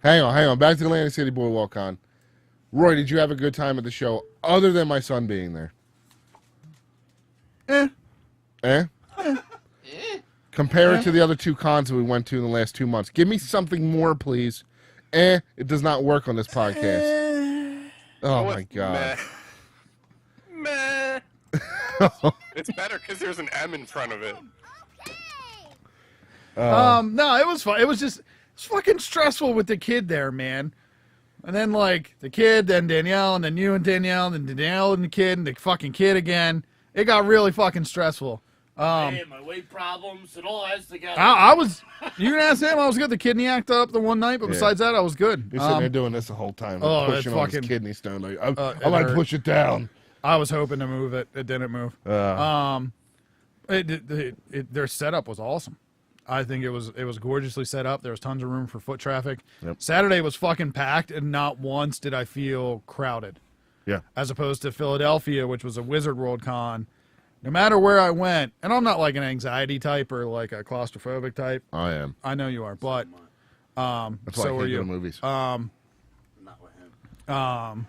Hang on. Back to Atlantic City Boardwalk Con. Roy, did you have a good time at the show, other than my son being there? Eh? Compare it to the other 2 cons that we went to in the last 2 months. Give me something more, please. It does not work on this podcast. Oh my God.
Meh. It's better because there's an M in front of it.
No, it was fun. It was fucking stressful with the kid there, man. And then like the kid, then Danielle, and then you and Danielle, and then Danielle and the kid, and the fucking kid again. It got really fucking stressful.
Hey, my weight problems, it all has together.
I was. You can ask him. I was good. The kidney acted up the one night, but
Yeah.
besides that, I was good.
You're sitting there doing this the whole time,
oh,
pushing
that's
on his
fucking-
kidney stone. Like,
it
I might
hurt.
push it down.
I was hoping to move it. It didn't move. Their setup was awesome. I think it was gorgeously set up. There was tons of room for foot traffic.
Yep.
Saturday was fucking packed, and not once did I feel crowded.
Yeah.
As opposed to Philadelphia, which was a Wizard World con. No matter where I went, and I'm not like an anxiety type or like a claustrophobic type.
I am.
I know you are, but
That's why
so
I
are
can't go
you.
to movies.
Not with him.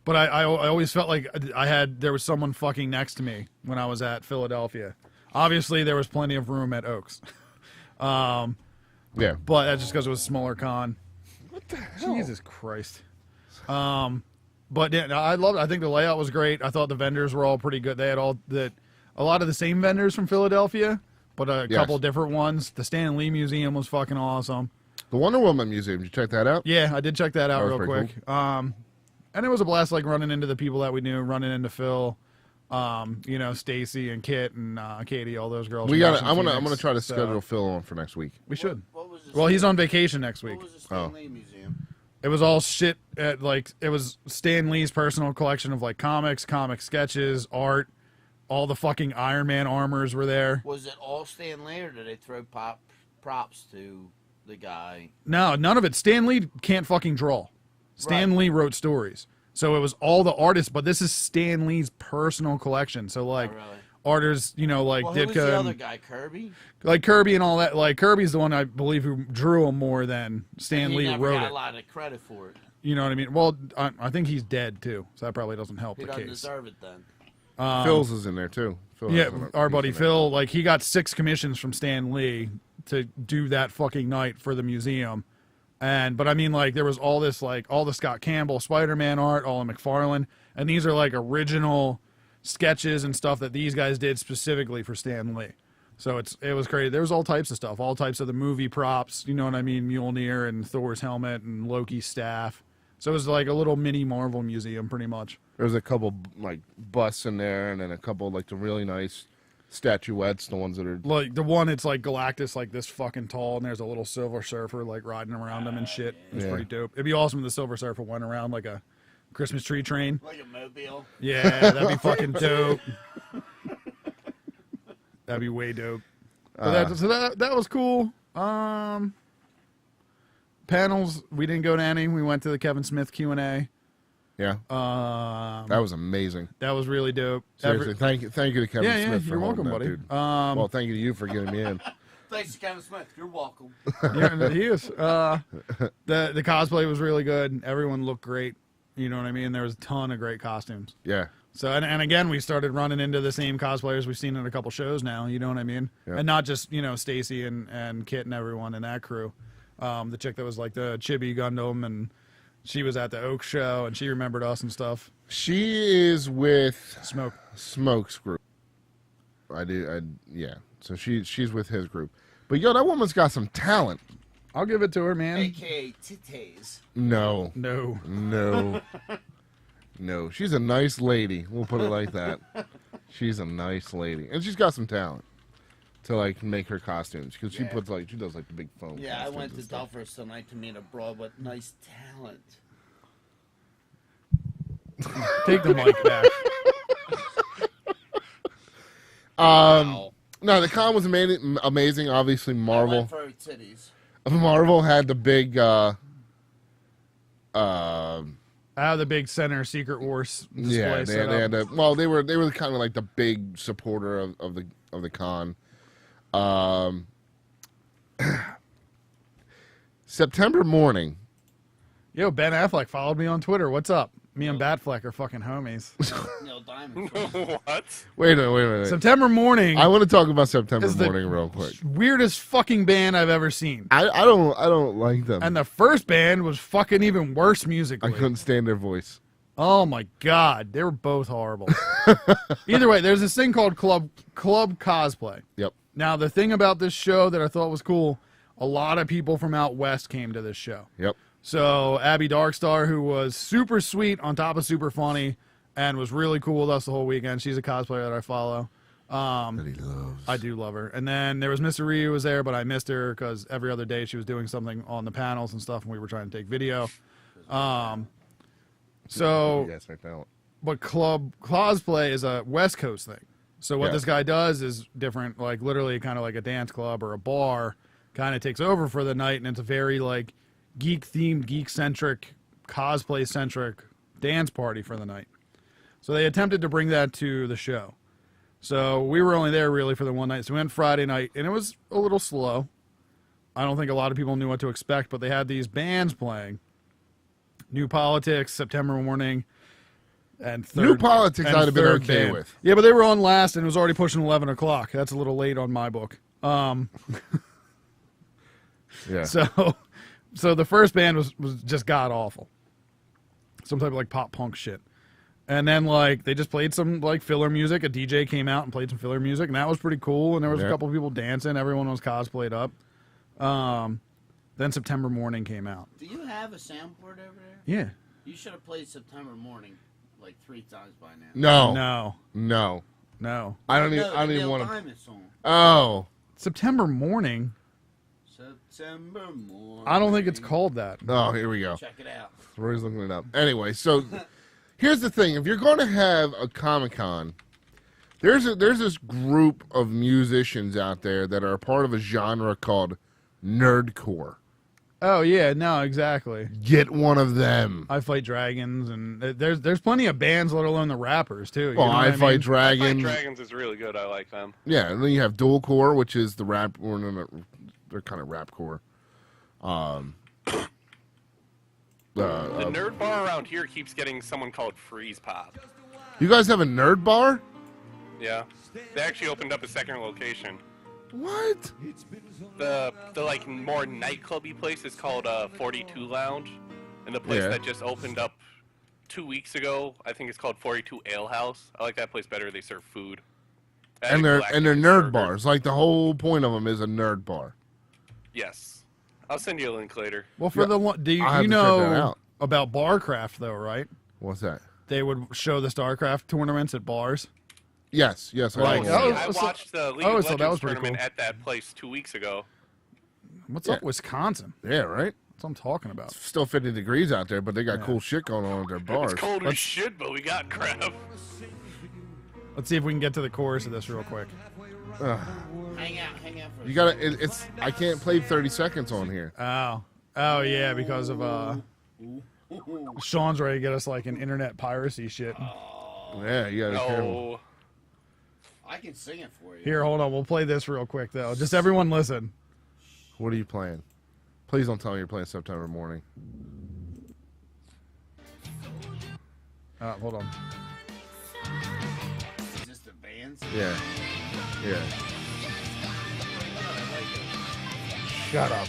But I always felt like there was someone fucking next to me when I was at Philadelphia. Obviously, there was plenty of room at Oaks.
Yeah.
But that's just because it was a smaller con.
What the hell?
Jesus Christ. But yeah, no, I loved it. I think the layout was great. I thought the vendors were all pretty good. They had a lot of the same vendors from Philadelphia, but a
Yes.
couple different ones. The Stan Lee Museum was fucking awesome.
The Wonder Woman Museum. Did you check that out?
Yeah, I did check that out
That was
real
pretty
quick. And it was a blast, like running into the people that we knew, running into Phil, Stacy and Kit and Katie, all those girls.
We
from
got.
Washington
I'm gonna try to
Phoenix.
schedule Phil on for next week.
We should.
What was the
Well, he's
Stan-
on vacation next week.
What was the Stan Lee Museum?
It was all shit. It was Stan Lee's personal collection of like comics, comic sketches, art. All the fucking Iron Man armors were there.
Was it all Stan Lee, or did they throw props to the guy?
No, none of it. Stan Lee can't fucking draw. Stan
Right.
Lee wrote stories. So it was all the artists, but this is Stan Lee's personal collection. So like
Oh, really?
artists, like
Well, who was
Ditka,
the
and-
other guy, Kirby?
like Kirby and all that. Like Kirby's the one I believe who drew him more than Stan
He
Lee
never
wrote
got
it.
a lot of credit for it.
You know what I mean? Well, I think he's dead too, so that probably doesn't help
He
the
doesn't
case.
deserve it then.
Phil's is in there too. Phil
Yeah,
has an-
our
he's
buddy
in there.
Phil, like he got 6 commissions from Stan Lee to do that fucking night for the museum. But I mean, like there was all this, like all the Scott Campbell Spider-Man art, all of McFarlane, and these are like original sketches and stuff that these guys did specifically for Stan Lee. So it was crazy. There was all types of stuff, all types of the movie props. You know what I mean? Mjolnir and Thor's helmet and Loki's staff. So it was like a little mini Marvel museum, pretty much.
There's a couple like busts in there, and then a couple like the really nice statuettes, the ones that are.
Like the one, it's like Galactus, like this fucking tall, and there's a little Silver Surfer like riding around him and shit. It's
Yeah.
pretty dope. It'd be awesome if the Silver Surfer went around like a Christmas tree train.
Like a mobile.
Yeah, that'd be fucking dope. That'd be way dope. But that was cool. Panels, we didn't go to any. We went to the Kevin Smith Q&A.
Yeah, that was amazing.
That was really dope.
Seriously, thank you to Kevin
Yeah,
Smith for
you're
holding
welcome,
that,
buddy.
dude. Well, thank you to you for getting me in.
Thanks to Kevin Smith. You're welcome.
Yeah, he is. The cosplay was really good. Everyone looked great. You know what I mean? There was a ton of great costumes.
Yeah,
So and again, we started running into the same cosplayers we've seen in a couple shows now. You know what I mean?
Yeah.
And not just Stacy and Kit and everyone in that crew. The chick that was like the Chibi Gundam, and she was at the Oak show and she remembered us and stuff.
she is with
Smoke.
Smoke's group. Yeah. So she's with his group. But yo, that woman's got some talent.
I'll give it to her, man.
AKA titties.
No,
No.
no. She's a nice lady. We'll put it like that. She's a nice lady, and she's got some talent to like make her costumes because she
Yeah.
she does like the big foam.
Yeah, I
costumes
went to
and stuff.
Duffers tonight to meet a broad with nice talent.
Take the mic back.
No, the con was amazing. Obviously,
I
Marvel.
went for titties.
Marvel had the big.
Out of the big center Secret Wars display
Yeah,
set
they
up.
had they were kind of like the big supporter of the con. September morning.
Yo, Ben Affleck followed me on Twitter. What's up? Me and Batfleck are fucking homies.
Neil Diamond.
What?
Wait a minute.
September morning
I want to talk about September
is the
morning real quick.
weirdest fucking band I've ever seen.
I don't like them.
And the first band was fucking even worse
I
musically.
couldn't stand their voice.
Oh my god, they were both horrible. Either way, there's this thing called Club Cosplay.
Yep.
Now, the thing about this show that I thought was cool, a lot of people from out west came to this show.
Yep.
So Abby Darkstar, who was super sweet on top of super funny and was really cool with us the whole weekend. She's a cosplayer that I follow.
That he loves.
I do love her. And then there was Mr. Ryu who was there, but I missed her because every other day she was doing something on the panels and stuff, and we were trying to take video. So,
Yes, I know.
but Club Cosplay is a West Coast thing. So what
Yeah.
this guy does is different, like literally kind of like a dance club or a bar kind of takes over for the night, and it's a very like geek-themed, geek-centric, cosplay-centric dance party for the night. So they attempted to bring that to the show. So we were only there really for the one night. So we went Friday night, and it was a little slow. I don't think a lot of people knew what to expect, but they had these bands playing. New Politics, September Morning, and Third.
New Politics
and
I'd have been
Third
okay
Band.
with.
Yeah, but they were on last, and it was already pushing 11 o'clock. That's a little late on my book.
Yeah.
So the first band was just god awful. Some type of like pop punk shit. And then like they just played some like filler music. A DJ came out and played some filler music, and that was pretty cool. And there was a couple people dancing. Everyone was cosplayed up. Then September Morning came out.
Do you have a soundboard over there?
Yeah.
You should have played September Morning like 3 times by now.
No.
I don't even want to.
Diamond song.
Oh,
September Morning.
September Morning.
I don't think it's called that.
oh, here we go.
Check it out.
Roy's looking it up. Anyway, so here's the thing: if you're going to have a Comic-Con, there's this group of musicians out there that are a part of a genre called nerdcore.
Oh yeah, no, exactly.
Get one of them.
I Fight Dragons, and there's plenty of bands, let alone the rappers too. You
Well,
know what
I
mean?
Fight Dragons.
Dragons is really good. I like them.
Yeah, and then you have dualcore, which is the rap. Or no, they're kind of rapcore.
The nerd bar around here keeps getting someone called Freeze Pop.
You guys have a nerd bar?
Yeah, they actually opened up a second location.
What?
The like more nightclubby place is called 42 Lounge, and the place
Yeah.
that just opened up 2 weeks ago, I think it's called 42 Ale House. I like that place better. They serve food.
And they're
Galactic
nerd
burger.
bars. Like the whole point of them is a nerd bar.
Yes, I'll send you a link later.
Well, for
Yeah,
the one, do you,
I'll have
you
to check that
know
out.
about Barcraft though, right?
What's that?
They would show the StarCraft tournaments at bars.
Yes, I
Like,
know.
oh,
I
so-
watched the League
oh,
of
so that
Legends
was pretty
tournament
cool.
at that place 2 weeks ago.
What's
Yeah.
up, Wisconsin?
Yeah, right?
That's what I'm talking about.
It's still 50 degrees out there, but they got
Yeah.
cool shit going on at their bars.
It's cold as shit, but we got crap.
Let's see if we can get to the chorus of this real quick.
Ugh.
Hang out for
You gotta. It's. I can't play 30 seconds on here.
Oh yeah, because of Sean's ready to get us like an internet piracy shit.
Yeah, you gotta be careful.
No.
I can sing it for you.
Here, hold on. We'll play this real quick though. Just everyone listen.
What are you playing? Please don't tell me you're playing September Morning.
Hold on.
Is this the band's?
Yeah. Yeah.
Shut up.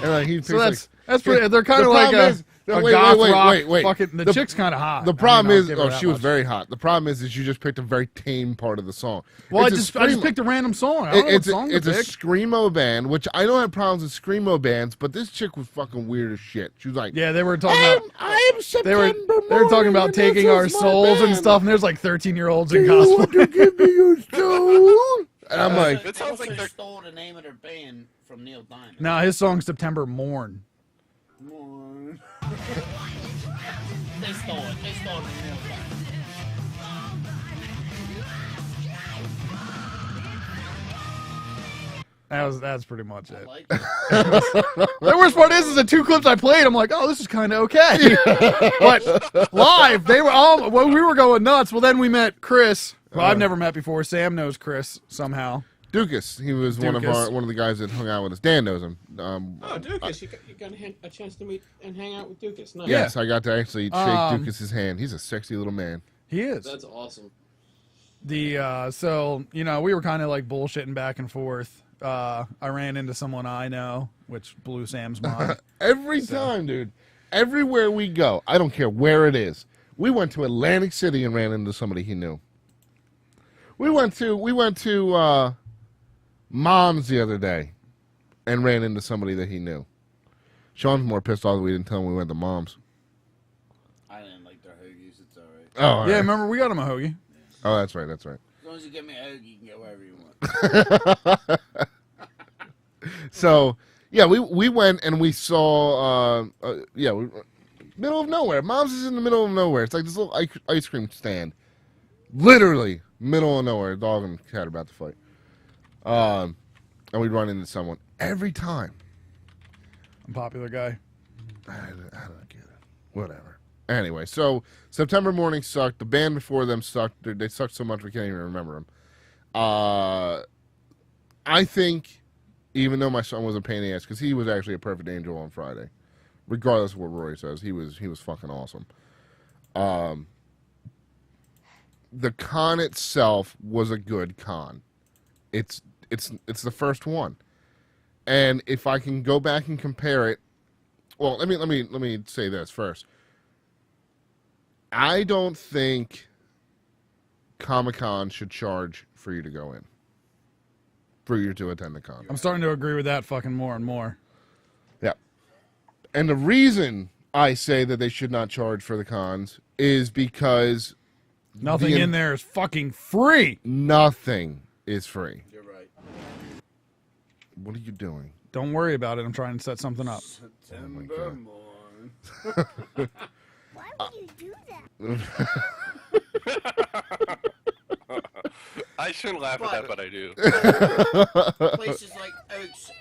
And like he
So that's pretty. They're kind of like a
wait,
goth
wait,
rock.
wait, wait.
Fucking, the chick's kind of hot.
The
I mean,
problem
I'll
is,
give her
oh,
that
she was
much.
very hot. The problem is you just picked a very tame part of the song.
Well, I
It's a
just
screamo-
picked a random song. I don't know what song
it's
to
a
pick.
screamo band, which I don't have problems with screamo bands, but this chick was fucking weird as shit. She was like,
Yeah, they were talking about.
I'm September
They were talking
Morning,
about
and
taking
this
our
is my
souls and
band.
stuff, and there's like 13-year-olds
Do
in
you want
cosplay.
to give me your soul? And I'm like,
That
They
sounds
also
like they're
stole the name of their band from Neil Diamond.
No, his song's September Morn.
Morn. They stole it. They stole it from Neil Diamond.
That's pretty much
I
it.
like it.
The worst part is the 2 clips I played, I'm like, oh, this is kind of okay. But live, they were all, well, we were going nuts. Well, then we met Chris, who I've never met before. Sam knows Chris somehow.
Dukas. He was one of the guys that hung out with us. Dan knows him.
Oh, Dukas, you got a chance to meet and hang out with Dukas. Nice.
Yes, I got to actually shake
Um,
Dukas's hand. He's a sexy little man.
He is.
That's awesome.
So, you know, we were kind of like bullshitting back and forth. I ran into someone I know, which blew Sam's mind.
Every time, dude. Everywhere we go, I don't care where it is. We went to Atlantic City and ran into somebody he knew. We went to Mom's the other day and ran into somebody that he knew. Sean's more pissed off that we didn't tell him we went to Mom's.
I didn't like their hoagies. It's all right.
Oh, all
Yeah,
right.
remember, we got him a hoagie.
Oh, that's right. That's right.
As long as you get me a hoagie, you can go wherever you want.
So, yeah, we went and we saw, middle of nowhere. Mom's is in the middle of nowhere. It's like this little ice cream stand. Literally, middle of nowhere. Dog and cat are about to fight. And we'd run into someone every time.
Unpopular guy.
I don't get it. Whatever. Anyway, so September Morning sucked. The band before them sucked. They sucked so much we can't even remember them. I think, even though my son was a pain in the ass, because he was actually a perfect angel on Friday, regardless of what Rory says, he was fucking awesome. The con itself was a good con. It's the first one, and if I can go back and compare it Well, let me say this first. I don't think Comic-Con should charge for you to go in. For you to attend the con.
I'm starting to agree with that fucking more and more.
Yeah. And the reason I say that they should not charge for the cons is because
Nothing in there is fucking free.
nothing is free.
You're right.
What are you doing?
Don't worry about it. I'm trying to set something up.
September
God.
morn.
Why would you do that?
I shouldn't laugh at that, but I do.
Places like Oaks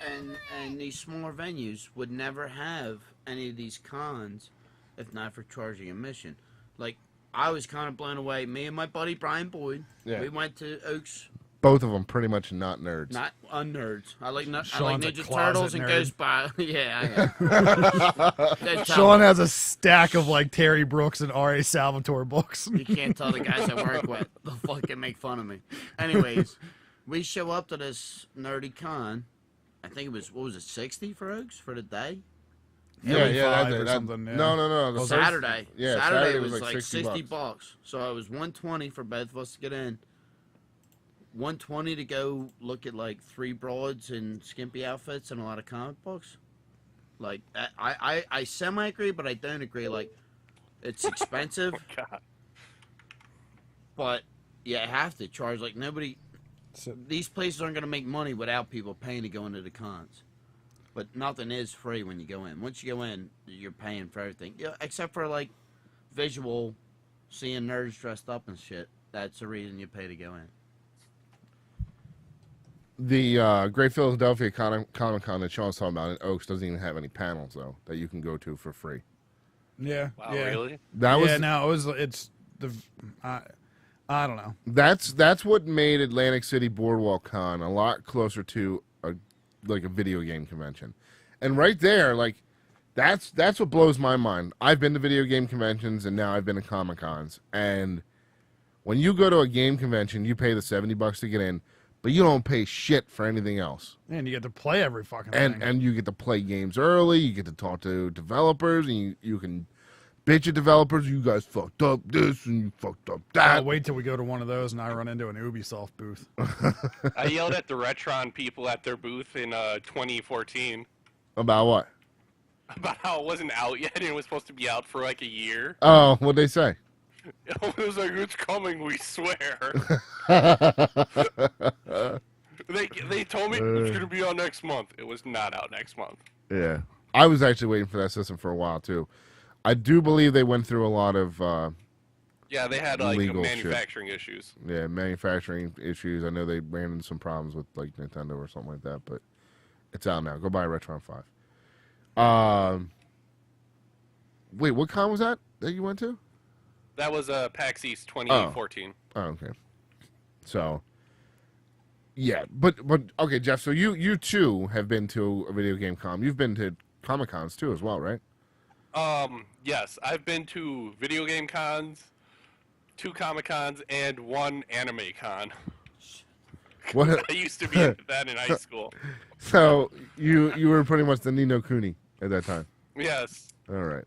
and these smaller venues would never have any of these cons if not for charging admission. Like, I was kind of blown away. Me and my buddy Brian Boyd,
Yeah.
we went to Oaks.
Both of them pretty much not nerds.
Not nerds. I like
Sean's a
Ninja
closet
Turtles and
nerd.
Ghost by. Yeah, I am.
Sean has a stack of like Terry Brooks and R.A. Salvatore books.
You can't tell the guys I work with. They'll fucking make fun of me. Anyways, we show up to this nerdy con. I think it was, what was it, 60 for Oaks for the day?
Yeah, yeah,
$75 or something, yeah.
No. The
Saturday.
First, yeah,
Saturday was like
60
$60 bucks. So it was 120 for both of us to get in. 120 to go look at like 3 broads in skimpy outfits and a lot of comic books. Like I semi agree, but I don't agree. Like, it's expensive,
God.
but you have to charge. Like, nobody. These places aren't going to make money without people paying to go into the cons. But nothing is free when you go in. Once you go in, you're paying for everything. Yeah, except for like visual, seeing nerds dressed up and shit. That's the reason you pay to go in.
The Great Philadelphia Comic-Con that Sean's talking about in Oaks doesn't even have any panels, though, that you can go to for free.
Yeah.
Wow,
yeah.
really?
That was
Yeah, no, it's the I don't know.
that's what made Atlantic City Boardwalk Con a lot closer to a video game convention. And right there, like, that's what blows my mind. I've been to video game conventions, and now I've been to Comic-Cons. And when you go to a game convention, you pay the $70 to get in, but you don't pay shit for anything else.
And you get to play every fucking thing.
And you get to play games early, you get to talk to developers, and you can bitch at developers, you guys fucked up this and you fucked up that.
I'll wait till we go to one of those and I run into an Ubisoft booth.
I yelled at the Retron people at their booth in 2014
About what?
about how it wasn't out yet and it was supposed to be out for like a year.
Oh, what'd they say?
It was like, it's coming, we swear. They told me it was going to be out next month. It was not out next month.
Yeah. I was actually waiting for that system for a while, too. I do believe they went through a lot of
Yeah, they had like
Legal
manufacturing issues.
manufacturing issues. I know they ran into some problems with like Nintendo or something like that, but it's out now. Go buy Retron 5. Wait, what con was that you went to?
That was PAX East 2014.
Oh, okay. So, yeah, but okay, Jeff. So you too have been to a video game con. You've been to Comic Cons too, as well, right?
Yes, I've been to video game cons, 2 Comic Cons, and 1 anime con.
What?
I used to be into that in high school.
So you were pretty much the Nino Kuni at that time.
Yes.
All right.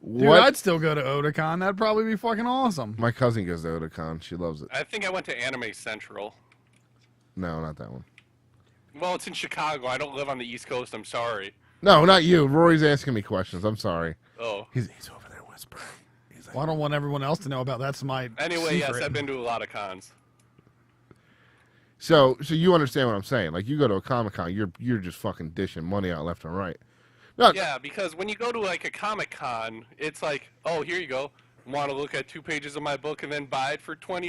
Dude,
What?
I'd still go to Otakon. That'd probably be fucking awesome.
My cousin goes to Otakon. She loves it.
I think I went to Anime Central.
No, not that one.
Well, it's in Chicago. I don't live on the East Coast. I'm sorry.
No, not you. Rory's asking me questions. I'm sorry.
Oh.
He's over there whispering. He's like,
Well, I don't want everyone else to know about that's my
Anyway,
secret.
yes, I've been to a lot of cons.
So you understand what I'm saying? Like, you go to a Comic Con, you're just fucking dishing money out left and right. No,
Yeah, because when you go to like a Comic Con, it's like, oh, here you go. Want to look at 2 pages of my book and then buy it for $20?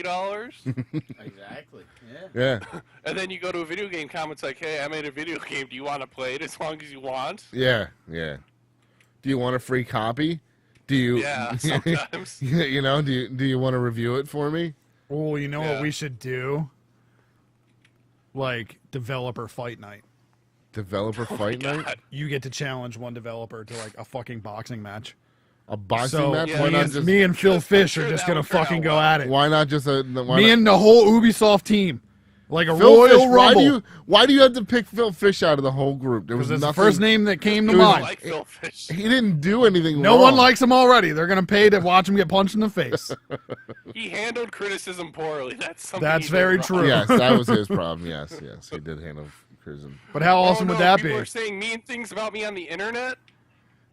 Exactly. Yeah.
yeah,
And then you go to a video game con, it's like, hey, I made a video game. Do you want to play it as long as you want?
yeah. Do you want a free copy? Do you?
Yeah, sometimes.
You know, do you want to review it for me?
Oh, you know what
Yeah.
we should do? Like developer fight night.
Developer fight night?
God.
You get to challenge one developer to like a fucking boxing match.
A boxing
So
match?
yeah,
Why
me,
not
and,
just?
me and Phil Fish
sure
are just
that
gonna
would turn out
fucking go
well.
at it.
Why not just a? Why
Me
not,
and the whole Ubisoft team. Like a
Phil
Royal
Fish,
Rumble.
why do you have to pick Phil Fish out of the whole group? There was
Because it's
nothing.
the first name that came to
It was
mind.
like Phil Fish.
He didn't do anything
No
wrong.
one likes him already. They're going to pay to watch him get punched in the face.
He handled criticism poorly. That's something.
That's
he did
very
wrong.
true.
Yes, that was his problem. Yes, he did handle criticism.
But how awesome
Oh,
would
no,
that
people
be?
are saying mean things about me on the internet.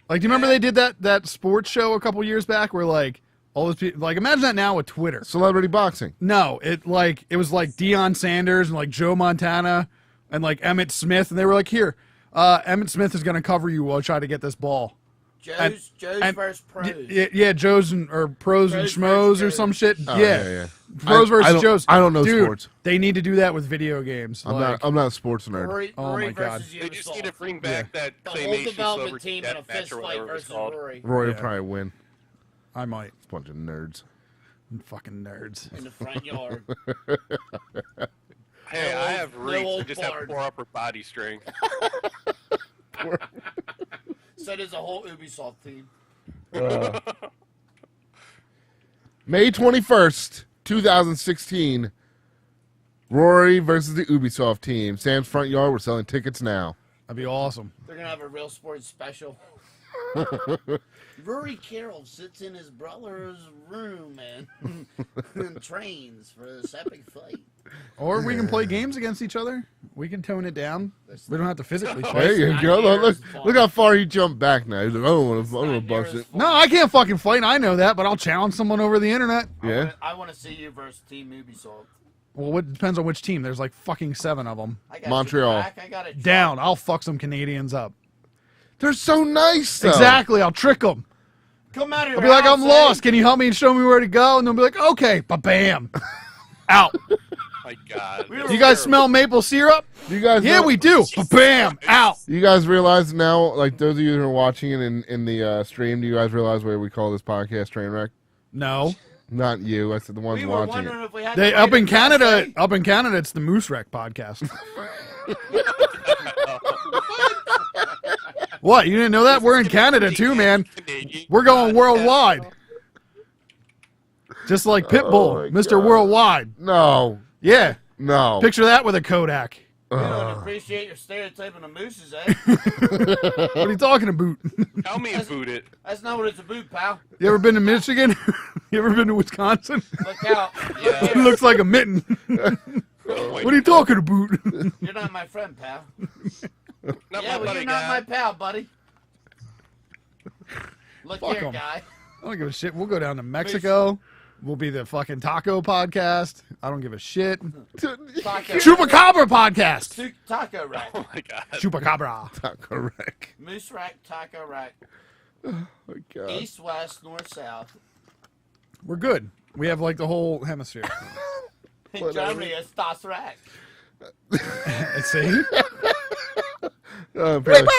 Like, do you remember they did that sports show a couple years back where, like, all those people, like, imagine that now with Twitter.
Celebrity boxing.
No, it was like Deion Sanders and like Joe Montana and like Emmett Smith, and they were like, here, Emmett Smith is going to cover you while I try to get this ball.
Joe's versus pros.
Yeah, Joe's or pros and
Pros
schmoes
versus
or some
Joes.
shit.
Oh,
yeah.
yeah.
Pros
I
versus
don't-
Joes.
I don't know
Dude,
sports.
They need to do that with video games.
I'm not a sports nerd.
Rory,
Oh
Rory
my God.
versus
They just need to
Ubisoft.
bring back that
The whole
claymation
development
celebrity
team in a
deathmatch
fist
or
fight
whatever it's
versus
called.
Rory
Roy will
Yeah.
probably win.
I might.
It's a bunch of nerds.
Fucking nerds.
in the front yard.
Hey,
No
I
old-
have
no
reach. I
old
just
bard.
have poor upper body strength.
So there's a whole Ubisoft team.
May 21st, 2016. Rory versus the Ubisoft team. Sam's front yard. We're selling tickets now.
That'd be awesome.
They're gonna have a real sports special. Rory Carroll sits in his brother's room and trains for this epic fight.
Or we can play games against each other. We can tone it down. We don't have to physically
There
fight.
you
not
go.
near
Look,
as fun.
look how far he jumped back now. He's like, I don't want to
Not near
bust
as
it.
fun.
No, I can't fucking fight. I know that, but I'll challenge someone over the internet.
Yeah.
I want to see you versus Team Ubisoft.
Well, it depends on which team. There's like fucking 7 of them.
I got
Montreal.
your back, I got it.
Down. I'll fuck some Canadians up.
They're so nice, though.
Exactly. I'll trick them.
Come out of your
I'll be like,
house,
I'm lost. Can you help me and show me where to go? And they'll be like, okay. Ba-bam. Out.
My God.
You guys smell maple syrup?
You guys
Yeah,
know-
we do. Ba-bam. Out.
You guys realize now, like those of you who are watching it in the stream, do you guys realize why we call this podcast Trainwreck?
No.
Not you. I said the ones
We were
watching
wondering
it.
if we had
They
to
up
fight
in Canada.
USA.
Up in Canada, it's the Moose Wreck podcast. What? You didn't know that? We're in Canada too, man.
Canadian.
We're going worldwide. Just like Pitbull,
my
Mr.
God.
Worldwide.
No.
Yeah.
No.
Picture that with a Kodak.
We don't appreciate your stereotyping of mooses, eh?
What are you talking about?
Tell me about it.
That's not what it's about, pal.
You ever been to Michigan? You ever been to Wisconsin?
Look out.
Yeah.
It looks like a mitten.
Oh my
What are you talking about?
You're not my friend, pal.
Not
Yeah,
my
well,
buddy
you're not
guy.
my pal, buddy. Look
Fuck
here,
'em.
guy.
I don't give a shit. We'll go down to Mexico. We'll be the fucking taco podcast. I don't give a shit.
Taco.
Chupacabra podcast.
Taco rack.
Oh my God.
Chupacabra.
Correct.
Moose rack, taco rack.
Oh my God.
East, west, north, south.
We're good. We have like the whole hemisphere.
In Germany, it's Das Rack.
See?
Apparently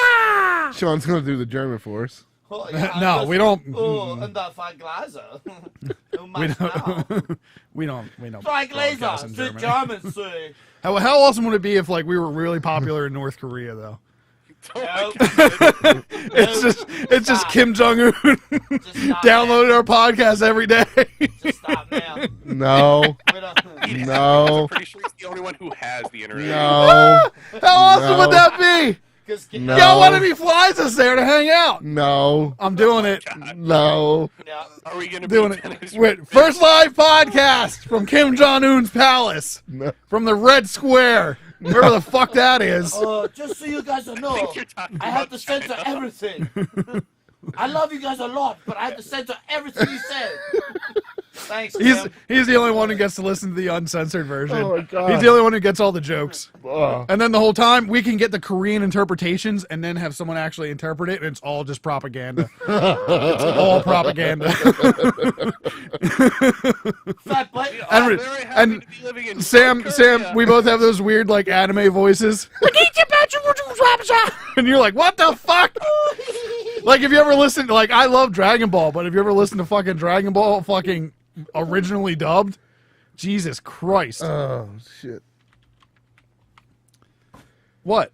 Sean's gonna do the German for us.
Oh, yeah,
No,
das-
we don't.
Oh, und da zwei Gläser. Du
We
machst now.
don't. We don't.
Zwei
broadcast in
Gläser. The
Germany.
Germans say.
How awesome would it be if like we were really popular in North Korea though?
Nope.
It's just Kim Jong Un
Just stop
downloading our podcast every day.
now. Just stop now.
No.
We don't-
No.
I'm pretty sure he's the only one who has the internet.
No.
How awesome would that be?
'Cause-
No.
Yo, what if he flies us there to hang out?
No.
I'm doing it.
No.
Yeah.
Are we gonna
Doing
be
it. Wait, first live podcast from Kim Jong Un's palace,
No.
from the Red Square, wherever the fuck that is.
Just so you guys know,
You're talking
I have
about
to censor
China.
everything. I love you guys a lot, but I have to censor everything you said. Thanks, Kim.
He's the only one who gets to listen to the uncensored version.
Oh my God.
He's the only one who gets all the jokes.
Oh.
And then the whole time we can get the Korean interpretations and then have someone actually interpret it, and it's all just propaganda. It's all propaganda.
Fat butt.
And
I'm
re-
very happy
and
to be living in
Sam,
North
Sam,
Korea.
we both have those weird like anime voices. And you're like, what the fuck? Like, if you ever listened, like, I love Dragon Ball, but if you ever listened to fucking Dragon Ball fucking originally dubbed, Jesus Christ.
Oh shit.
What?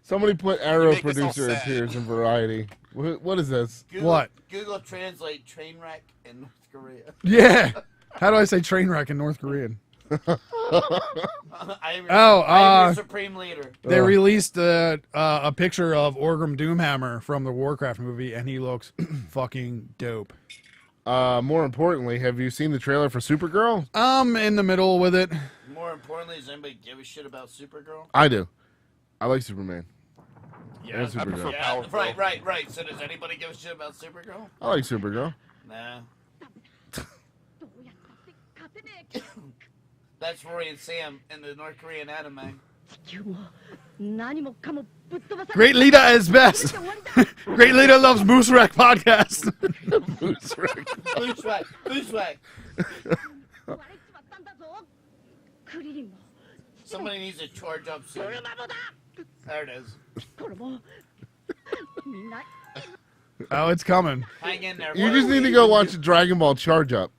Somebody put Arrow
make us all
producer
sad.
appears in Variety. What is this?
Google,
What?
Google Translate train wreck in North Korea.
Yeah. How do I say train wreck in North Korean?
I'm
Oh,
your supreme leader.
They released a picture of Orgrim Doomhammer from the Warcraft movie, and he looks fucking dope.
More importantly, have you seen the trailer for Supergirl?
I'm in the middle with it.
More importantly, does anybody give a shit about Supergirl?
I do. I like Superman.
Yeah,
And
I prefer
Supergirl.
Yeah,
Powerful.
right. So does anybody give a shit about Supergirl?
I like Supergirl.
Nah. That's Rory and Sam in the North Korean anime.
Great leader is best. Great leader loves Moose Wreck podcast.
Bushwhack. Somebody needs to charge up soon. There it is.
Oh, it's coming.
Hang in there.
You just need to go watch Dragon Ball Charge Up.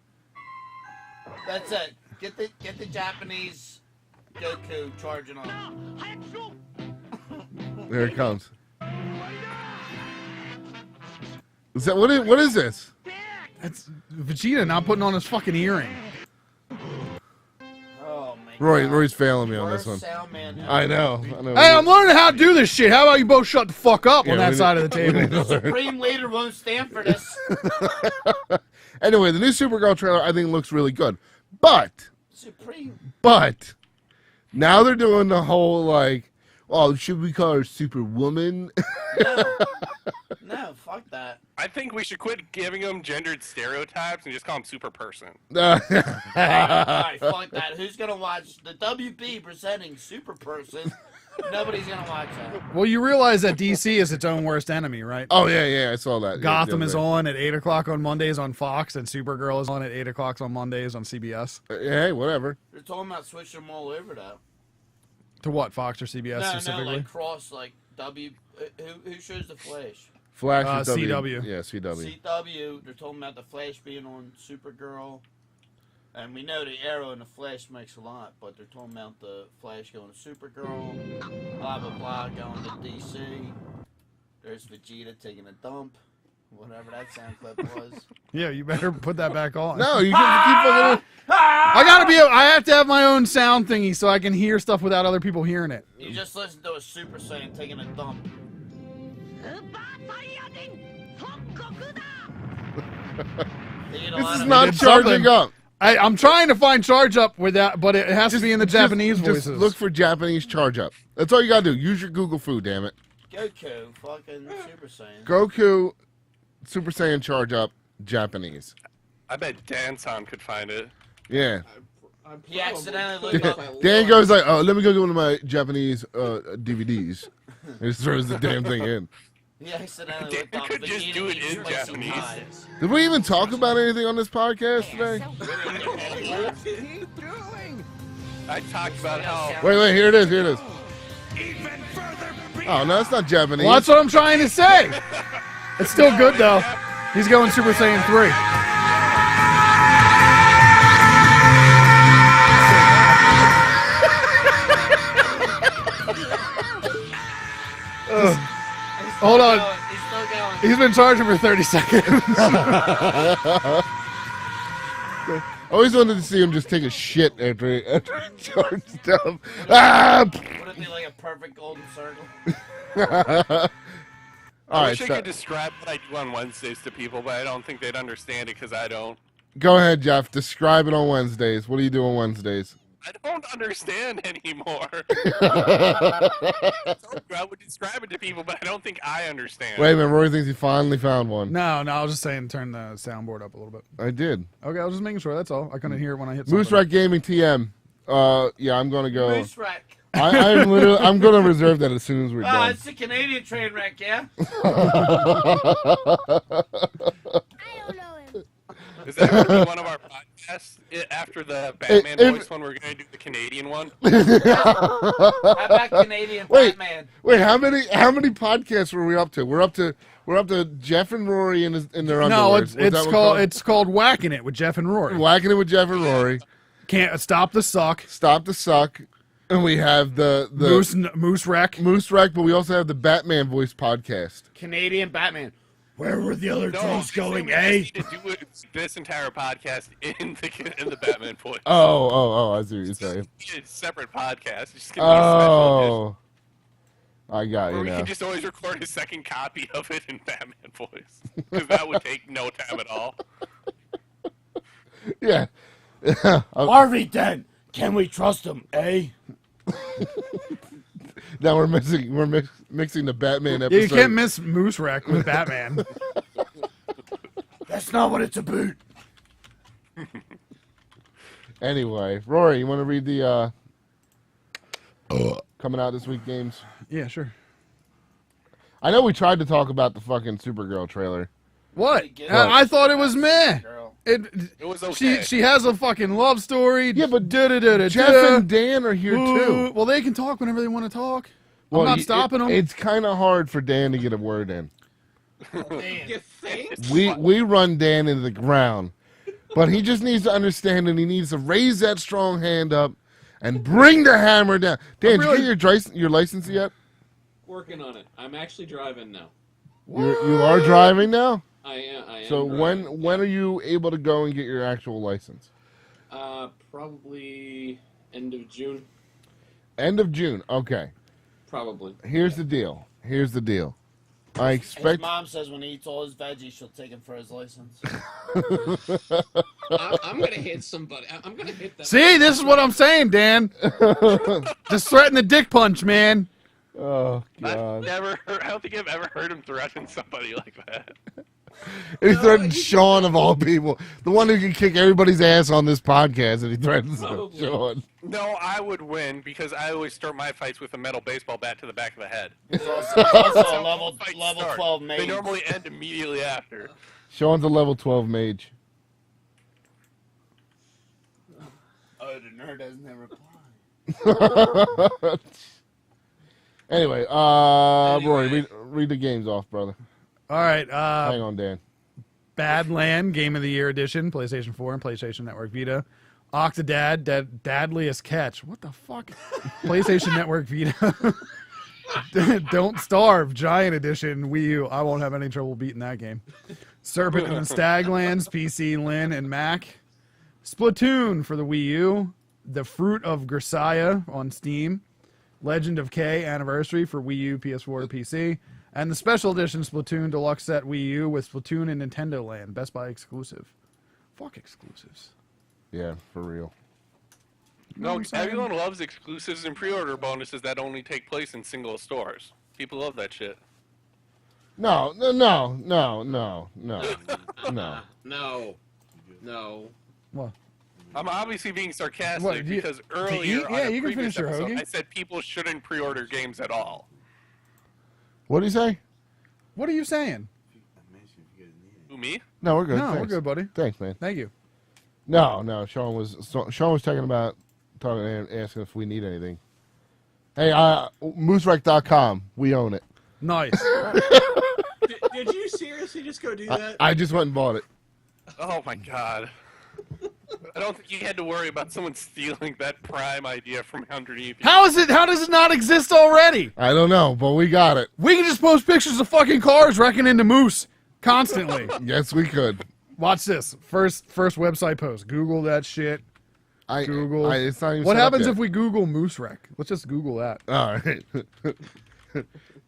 That's it. Get the Japanese Goku charging on.
There it comes. Is that what is this?
It's Vegeta not putting on his fucking earring.
Oh my
Roy's failing me on this one.
Worst sound man ever.
I know.
Hey, I'm learning how to do this shit. How about you both shut the fuck up on
Yeah,
that
we
side
need-
of the table?
The Supreme Leader won't stand for this.
Anyway, the new Supergirl trailer I think looks really good. But
Supreme.
now they're doing the whole like, oh, should we call her Superwoman?
No, fuck that.
I think we should quit giving them gendered stereotypes and just call them super person.
Alright, fuck that. Who's gonna watch the WB presenting Super Person? Nobody's gonna watch that.
Well, you realize that DC is its own worst enemy, right?
Oh yeah, I saw that.
Gotham
Yeah,
is
yeah.
on at 8 o'clock on Mondays on Fox, and Supergirl is on at 8 o'clock on Mondays on CBS.
Hey, whatever.
They're talking about switching them all over though.
To what, Fox or CBS
No,
specifically?
like cross, like W. Who shows the Flash?
Flash is
CW.
Yeah, CW.
CW. They're talking about the Flash being on Supergirl, and we know the Arrow and the Flash makes a lot, but they're talking about the Flash going to Supergirl, blah blah blah, going to DC. There's Vegeta taking a dump, whatever that sound clip was.
Yeah, you better put that back on.
No, you can keep fucking.
I have to have my own sound thingy so I can hear stuff without other people hearing it.
You just listen to a Super Saiyan taking a dump.
This is not
did
charging
something.
up.
I'm trying to find charge up with that, but it has to be in the Japanese
just
voices.
look for Japanese charge up. That's all you gotta do. Use your Google Food, damn it.
Goku, fucking Super Saiyan.
Goku, Super Saiyan charge up, Japanese.
I bet Dan-san could find it.
Yeah.
He accidentally looked up.
Dan goes like, oh, let me go get one of my Japanese DVDs. And just throws the damn thing in.
He accidentally
Dan
looked up.
could just
Vegeta
do it
eats
in
spicy
Japanese.
pies.
Did we even talk about anything on this podcast today?
I talked about how
Wait, here it is. Oh, no, it's not Japanese.
Well, that's what I'm trying to say. It's still good though. He's going Super Saiyan 3. Hold on.
He's still going.
He's been charging for 30 seconds.
I always wanted to see him just take a shit after he charged up. Ah!
Would it be like a perfect golden circle?
All
I
right,
wish I
so,
could describe what I do on Wednesdays to people, but I don't think they'd understand it because I don't.
go ahead, Jeff. Describe it on Wednesdays. What do you do on Wednesdays?
I don't understand anymore. I would describe it to people, but I don't think I understand.
Wait a minute, Roy thinks he finally found one.
No, I was just saying turn the soundboard up a little bit.
I did.
Okay, I was just making sure. That's all. I couldn't hear it when I hit
Moose
something.
Wreck Gaming TM. Yeah, I'm gonna go.
Moose wreck.
I'm gonna reserve that as soon as we're
Oh,
done.
it's a Canadian train wreck, yeah?
I don't know him.
Is that going to be one of our podcasts? After the Batman voice one, we're going to do the Canadian one.
How about Canadian
Wait.
Batman?
Wait, how many podcasts were we up to? We're up to Jeff and Rory in their underwear.
No,
Was that what
it's called Whacking It with Jeff and Rory.
Whacking It with Jeff and Rory.
Can't stop the suck.
Stop the Suck. And we have the
Moose Wreck.
Moose Wreck, but we also have the Batman Voice podcast.
Canadian Batman. Where were the other
No,
trolls
I'm
going,
saying we
eh?
just need to do this entire podcast in the Batman voice.
Oh, I see what you're saying.
It's a separate podcast. It's just gonna be a special edition.
I got
Where
you
we
now.
can just always record a second copy of it in Batman voice. Because that would take no time at all.
Yeah.
Harvey Dent, can we trust him, eh?
Now we're mixing the Batman
Yeah,
episode.
you can't miss Moose Wreck with Batman.
That's not what it's about.
Anyway, Rory, you want to read the coming out this week games?
Yeah, sure.
I know we tried to talk about the fucking Supergirl trailer.
What?
Get
I thought it was meh.
Girl.
It was okay.
She has a fucking love story.
Yeah, but
da-da-da-da-da.
Jeff and Dan are here too.
Well, they can talk whenever they want to talk.
Well,
I'm not stopping them.
It's kind of hard for Dan to get a word in.
You think?
We run Dan into the ground, but he just needs to understand, and he needs to raise that strong hand up and bring the hammer down. Dan, did you get your license yet?
Working on it. I'm actually driving now.
You are driving now.
I am.
So
driving.
when are you able to go and get your actual license?
Probably end of June.
End of June. Okay.
Probably.
Here's the deal. I
His
expect.
mom says when he eats all his veggies, she'll take him for his license.
I'm gonna hit somebody. I'm gonna hit that.
See, this is what I'm saying, Dan. Just threaten the dick punch, man.
Oh God.
I don't think I've ever heard him threaten somebody like that.
He threatened Sean of all people, the one who can kick everybody's ass on this podcast, and he threatens
Probably.
Sean.
No, I would win because I always start my fights with a metal baseball bat to the back of the head.
He's also a level
Fights
12
They
mage.
normally end immediately after.
Sean's a level 12 mage.
Oh, the nerd doesn't reply.
Anyway, Rory, read the games off, brother.
All right.
Hang on, Dan.
Badland Game of the Year Edition, PlayStation 4 and PlayStation Network Vita. Octodad, Dadliest Catch. What the fuck? PlayStation Network Vita. Don't Starve, Giant Edition, Wii U. I won't have any trouble beating that game. Serpent and the Staglands, PC, Lin, and Mac. Splatoon for the Wii U. The Fruit of Grisaya on Steam. Legend of K Anniversary for Wii U, PS4, PC. And the Special Edition Splatoon Deluxe Set Wii U with Splatoon and Nintendo Land. Best Buy exclusive. Fuck exclusives.
Yeah, for real.
No, everyone loves exclusives and pre-order bonuses that only take place in single stores. People love that shit.
No.
No.
What?
I'm obviously being sarcastic
What, do you-
because
to
earlier
eat?
on
Yeah,
a
you can
previous
finish your
episode,
hoagie.
I said people shouldn't pre-order games at all.
What do you say?
What are you saying?
Who, me?
No, we're good.
No, we're
Thanks.
good, buddy.
Thanks, man.
Thank you.
No. Sean was talking and asking if we need anything. Hey, mooserec.com. We own it.
Nice.
Did you seriously just go do that?
I just went and bought it.
Oh my god. I don't think you had to worry about someone stealing that prime idea from underneath you.
How does it not exist already?
I don't know, but we got it.
We can just post pictures of fucking cars wrecking into moose constantly.
Yes, we could.
Watch this. First website post. Google that shit. Google.
It's not even
What
set up
happens
yet.
if we Google moose wreck? Let's just Google that.
All right.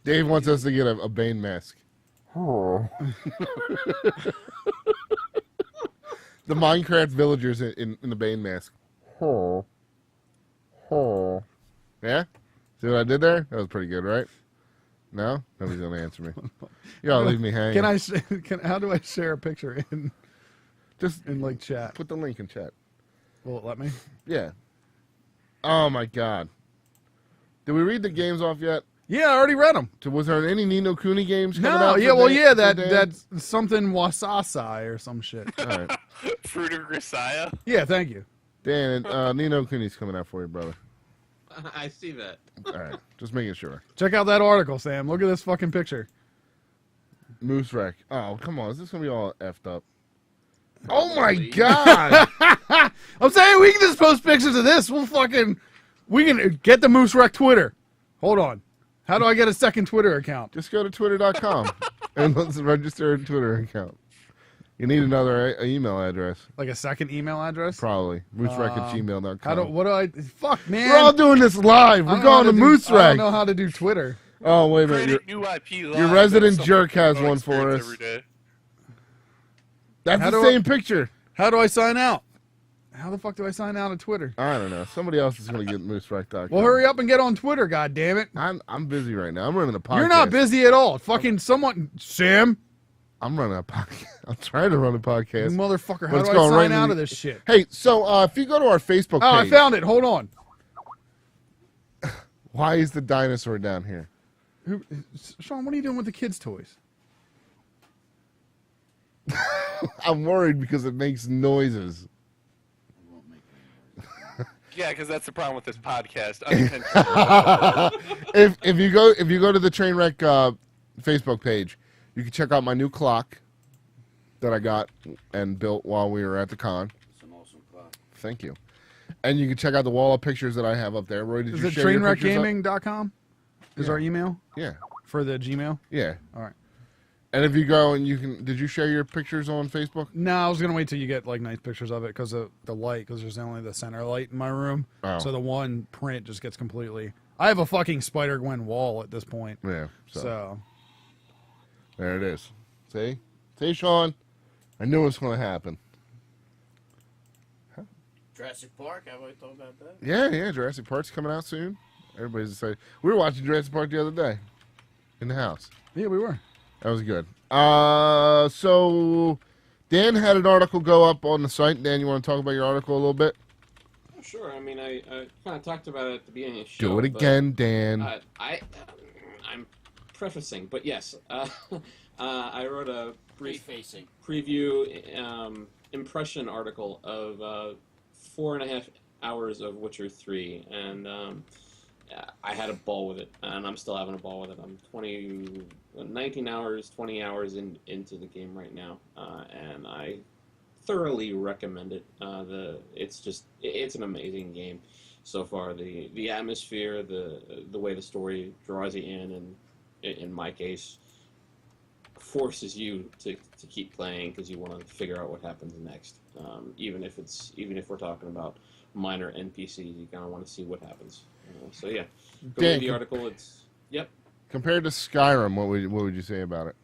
Dave wants us to get a Bane mask. The Minecraft villagers in the Bane mask. Yeah? See what I did there? That was pretty good, right? No? Nobody's going to answer me. You gotta leave me hanging.
How do I share a picture in
Just
like chat?
put the link in chat.
Will it let me?
Yeah. Oh, my God. Did we read the games off yet?
Yeah, I already read them.
Was there any Nino Kuni games coming
No,
out?
yeah, well, yeah,
that
that's something Wasasai or some shit.
All right.
Fruit of Grisaya?
Yeah, thank you.
Dan, Nino Kuni's coming out for you, brother.
I see that.
All right. Just making sure.
Check out that article, Sam. Look at this fucking picture.
Moose Wreck. Oh, come on. Is this going to be all effed up? Oh, my God.
I'm saying we can just post pictures of this. We can get the Moose Wreck Twitter. Hold on. How do I get a second Twitter account?
Just go to twitter.com And let's register a Twitter account. You need another email address.
Like a second email address?
Probably. moosewreck@gmail.com.
What do I... Fuck, man.
We're all doing this live. We're going to Moose
I don't
Wreck.
know how to do Twitter.
Oh, wait a minute.
Create a new IP live.
Your resident
That's
jerk
something
has
you
one for
experience
us.
every day.
That's
How
the
do I-
same picture.
How do I sign out? How the fuck do I sign out of Twitter?
I don't know. Somebody else is going to get moosewreck.com.
Well, hurry up and get on Twitter, goddammit.
I'm busy right now. I'm running a podcast.
You're not busy at all. Fucking someone... Sam?
I'm running a podcast. I'm trying to run a
You
podcast.
motherfucker.
But
How
it's
do I
going
sign
right
out
in
of
the-
this shit?
Hey, so if you go to our Facebook
Oh, I
page,
found it. Hold on.
why is the dinosaur down here?
Sean, what are you doing with the kids' toys?
I'm worried because it makes noises.
Yeah, because that's the problem with this podcast. Unintentional.
if you go to the Trainwreck Facebook page, you can check out my new clock that I got and built while we were at the con.
It's an awesome clock.
Thank you. And you can check out the wall of pictures that I have up there. Roy, did
Is
you
it
share your pictures up?
trainwreckgaming.com? Is our email
Yeah,
for the Gmail?
yeah.
All right.
And if you go and did you share your pictures on Facebook?
No, I was gonna wait till you get like nice pictures of it because of the light. Because there's only the center light in my room,
Oh.
so the one print just gets completely. I have a fucking Spider Gwen wall at this point.
Yeah.
So
There it is. See, Sean, I knew it was going to happen.
Jurassic Park. Have I thought about that?
Yeah. Jurassic Park's coming out soon. Everybody's excited. We were watching Jurassic Park the other day in the house.
yeah, we were.
That was good. So Dan had an article go up on the site. Dan, you want to talk about your article a little bit?
Sure. I mean, I kind of talked about it at the beginning of the show.
Do it
but,
again, Dan.
I'm prefacing, but yes, I wrote a brief
Facing.
preview impression article of 4.5 hours of Witcher 3, and I had a ball with it, and I'm still having a ball with it. I'm 19 hours, 20 hours into the game right now, and I thoroughly recommend it. It's an amazing game so far. The atmosphere, the way the story draws you in my case, forces you to keep playing because you want to figure out what happens next. Even if we're talking about minor NPCs, you kind of want to see what happens. So yeah, go read the article. It's
Compared to Skyrim, what would you say about it?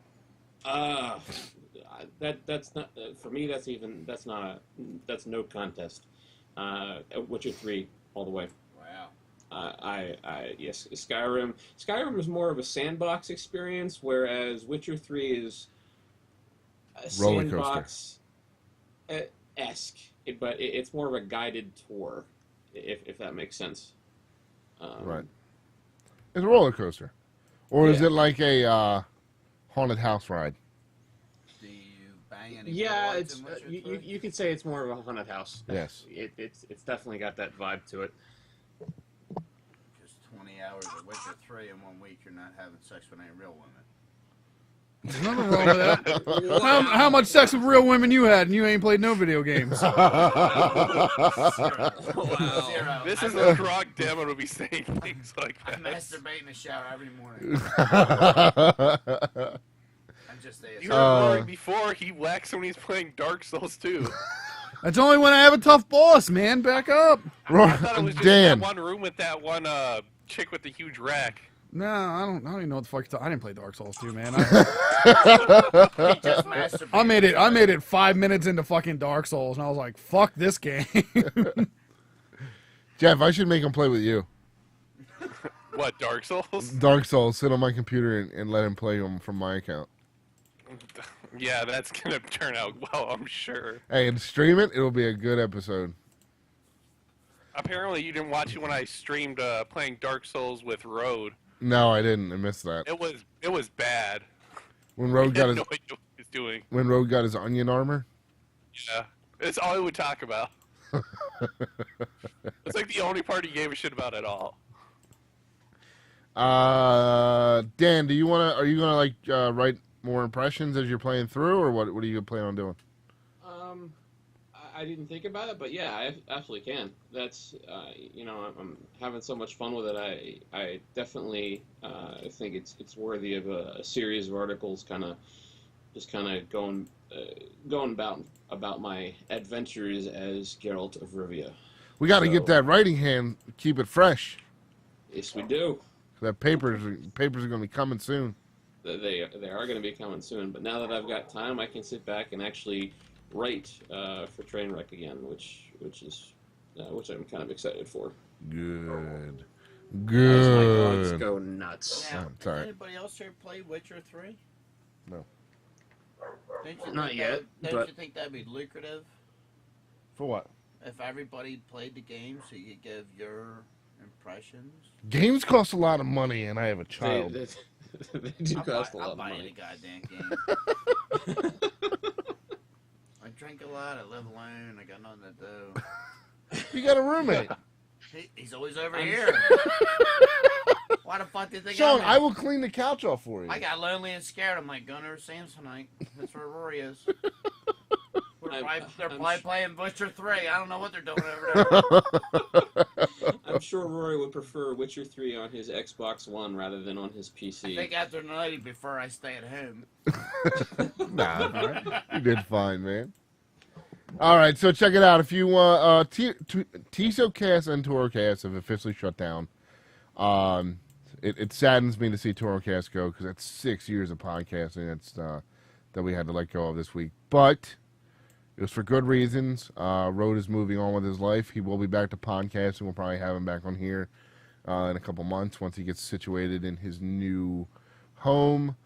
That's not for me. That's no contest. Witcher 3 all the way.
Wow.
Yes, Skyrim is more of a sandbox experience, whereas Witcher 3 is a
Roller
sandbox esque, but it's more of a guided tour, if that makes sense.
Right. It's a roller coaster, or is
Yeah.
it like a haunted house ride?
Do you bang any
Yeah,
broads
it's
in Witcher
you
3?
you could say it's more of a haunted house.
Yes.
It's definitely got that vibe to it.
Just 20 hours of Witcher 3 in 1 week, you're not having sex with any real women.
There's nothing wrong with that. How much sex with real women you had and you ain't played no video games?
Wow.
Zero.
This is a drug demo to be saying things like
I
that.
masturbate in the shower every morning. I'm just there.
You heard Rory before, he whacks when he's playing Dark Souls 2.
That's only when I have a tough boss, man. Back up.
I thought it was just
Dan.
that one room with that one chick with the huge rack.
No, I don't even know what the fuck. I didn't play Dark Souls 2, man.
He just masturbates.
I made it 5 minutes into fucking Dark Souls, and I was like, fuck this game.
Jeff, I should make him play with you.
What, Dark Souls?
Dark Souls, sit on my computer and let him play them from my account.
Yeah, that's gonna turn out well, I'm sure.
Hey, and stream it, it'll be a good episode.
Apparently, you didn't watch it when I streamed playing Dark Souls with Road.
No, I didn't. I missed that.
It was bad.
When Rogue
I
got
had
his
no idea what he was doing.
when Rogue got his onion armor.
Yeah, it's all he would talk about. It's like the only part he gave a shit about at all.
Dan, are you gonna like write more impressions as you're playing through, or what are you planning on doing?
I didn't think about it, but yeah, I absolutely can. That's I'm having so much fun with it. I definitely think it's worthy of a series of articles, kind of going about my adventures as Geralt of Rivia.
We got to get that writing hand, keep it fresh.
Yes, we do.
That papers are going to be coming soon.
They are going to be coming soon, but now that I've got time, I can sit back and actually write for Trainwreck again, which I'm kind of excited for.
Good.
As my dogs
Good.
go nuts.
Now,
sorry.
has anybody else here play Witcher 3?
No.
Not yet,
Don't
but-
you think that'd be lucrative
For what?
if everybody played the game so you could give your impressions?
Games cost a lot of money, and I have a child.
They do cost a lot
I'll
of
buy
money.
any goddamn game. I drink a lot. I live alone. I got nothing to do.
You got a roommate.
He's always over here. Why the fuck did they
Sean,
go?
I will clean the couch off for you.
I got lonely and scared. I'm like, going over to Sam's tonight. That's where Rory is. They're probably playing Butcher 3. I don't know what they're doing over there.
I'm sure Rory would prefer Witcher 3 on his Xbox One rather than on his PC.
I think after tonight he'd prefer I stay at home.
Nah, you did fine, man. All right, so check it out. If you TSOcast and Torocast have officially shut down. It saddens me to see Torocast go because that's 6 years of podcasting that we had to let go of this week. But it was for good reasons. Rode is moving on with his life. He will be back to podcasting. We'll probably have him back on here in a couple months once he gets situated in his new home.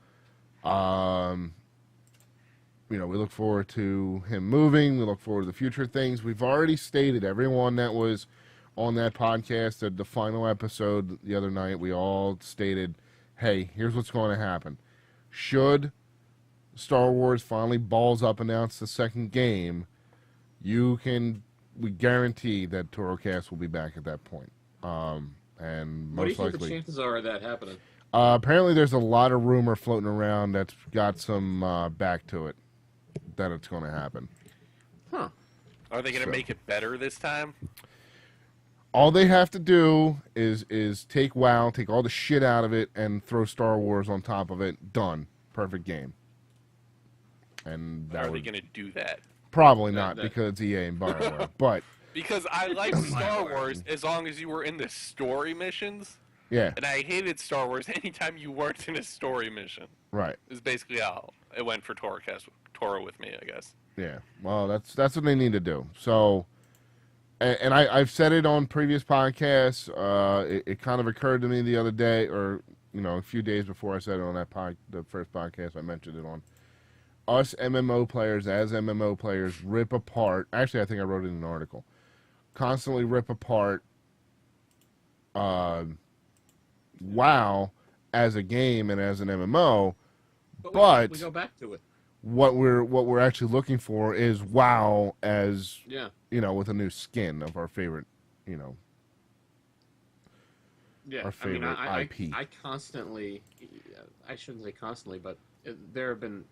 We look forward to him moving. We look forward to the future things. We've already stated, everyone that was on that podcast, the final episode the other night, we all stated, hey, here's what's going to happen. Should Star Wars finally balls up announce the second game, we guarantee that Torocast will be back at that point. And
What do you
most
think
likely,
the chances are of that happening?
apparently there's a lot of rumor floating around that's got some back to it that it's going to happen.
Huh.
Are they going to make it better this time?
All they have to do is take WoW, take all the shit out of it, and throw Star Wars on top of it. Done. Perfect game. And that
Are they
would
going to do that?
probably not because it's EA and BioWare. But
Because I like Star Wars as long as you were in the story missions,
yeah,
and I hated Star Wars anytime you weren't in a story mission.
right.
Is basically how it went for Toro with me, I guess.
Yeah. Well, that's what they need to do. So, and I've said it on previous podcasts. It kind of occurred to me the other day, or a few days before I said it on the first podcast. I mentioned it on us MMO players as MMO players rip apart. Actually, I think I wrote it in an article. Constantly rip apart WoW as a game and as an MMO, but
we go back to it.
what we're actually looking for is WoW as with a new skin of our favorite our favorite IP.
I constantly, I shouldn't say constantly, but there have been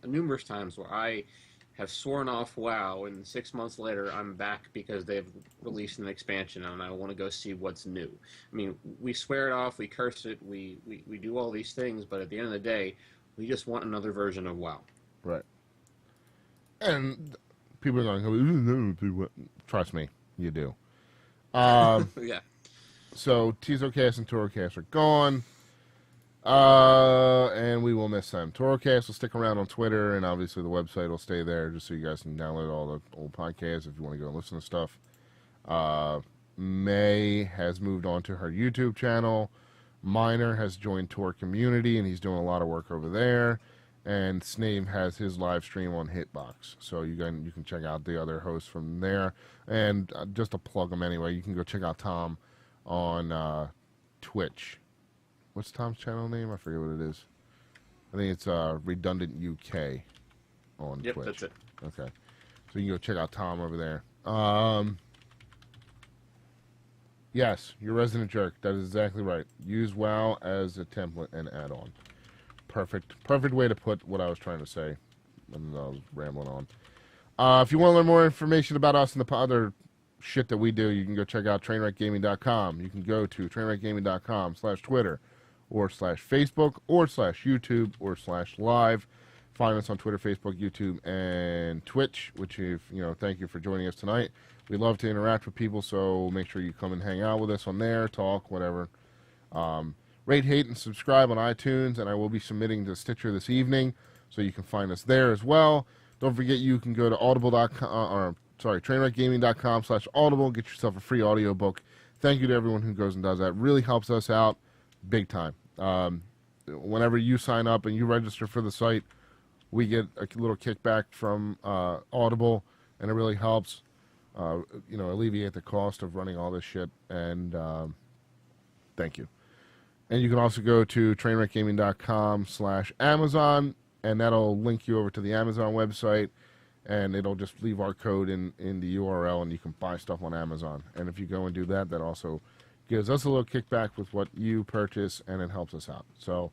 numerous times where I have sworn off WoW, and 6 months later I'm back because they've released an expansion and I want to go see what's new. I mean, we swear it off, we curse it, we do all these things, but at the end of the day, we just want another version of WoW.
Right. And people are going, trust me, you do.
Yeah.
So TSOcast and Torocast are gone. And we will miss them. Torocast will stick around on Twitter, and obviously the website will stay there just so you guys can download all the old podcasts if you want to go and listen to stuff. May has moved on to her YouTube channel. Miner has joined Tor Community, and he's doing a lot of work over there. And Snave has his live stream on Hitbox, so you can check out the other hosts from there. And just to plug them anyway, you can go check out Tom on Twitch. What's Tom's channel name? I forget what it is. I think it's Redundant UK on Twitch. Yep,
that's it.
Okay. So you can go check out Tom over there. Yes, you're Resident Jerk. That is exactly right. Use WoW as a template and add-on. Perfect way to put what I was trying to say when I was rambling If you want to learn more information about us and the other shit that we do, you can go check out trainwreckgaming.com. You can go to trainwreckgaming.com/Twitter or /Facebook or /YouTube or /live. Find us on Twitter, Facebook, YouTube, and Twitch, which, thank you for joining us tonight. We love to interact with people, so make sure you come and hang out with us on there, talk, whatever. Rate, hate, and subscribe on iTunes, and I will be submitting to Stitcher this evening, so you can find us there as well. Don't forget you can go to trainwreckgaming.com/audible, get yourself a free audiobook. Thank you to everyone who goes and does that. It really helps us out big time. Whenever you sign up and you register for the site, we get a little kickback from Audible, and it really helps alleviate the cost of running all this shit. And thank you. And you can also go to trainwreckgaming.com/Amazon, and that'll link you over to the Amazon website, and it'll just leave our code in the URL, and you can buy stuff on Amazon. And if you go and do that, that also gives us a little kickback with what you purchase, and it helps us out. So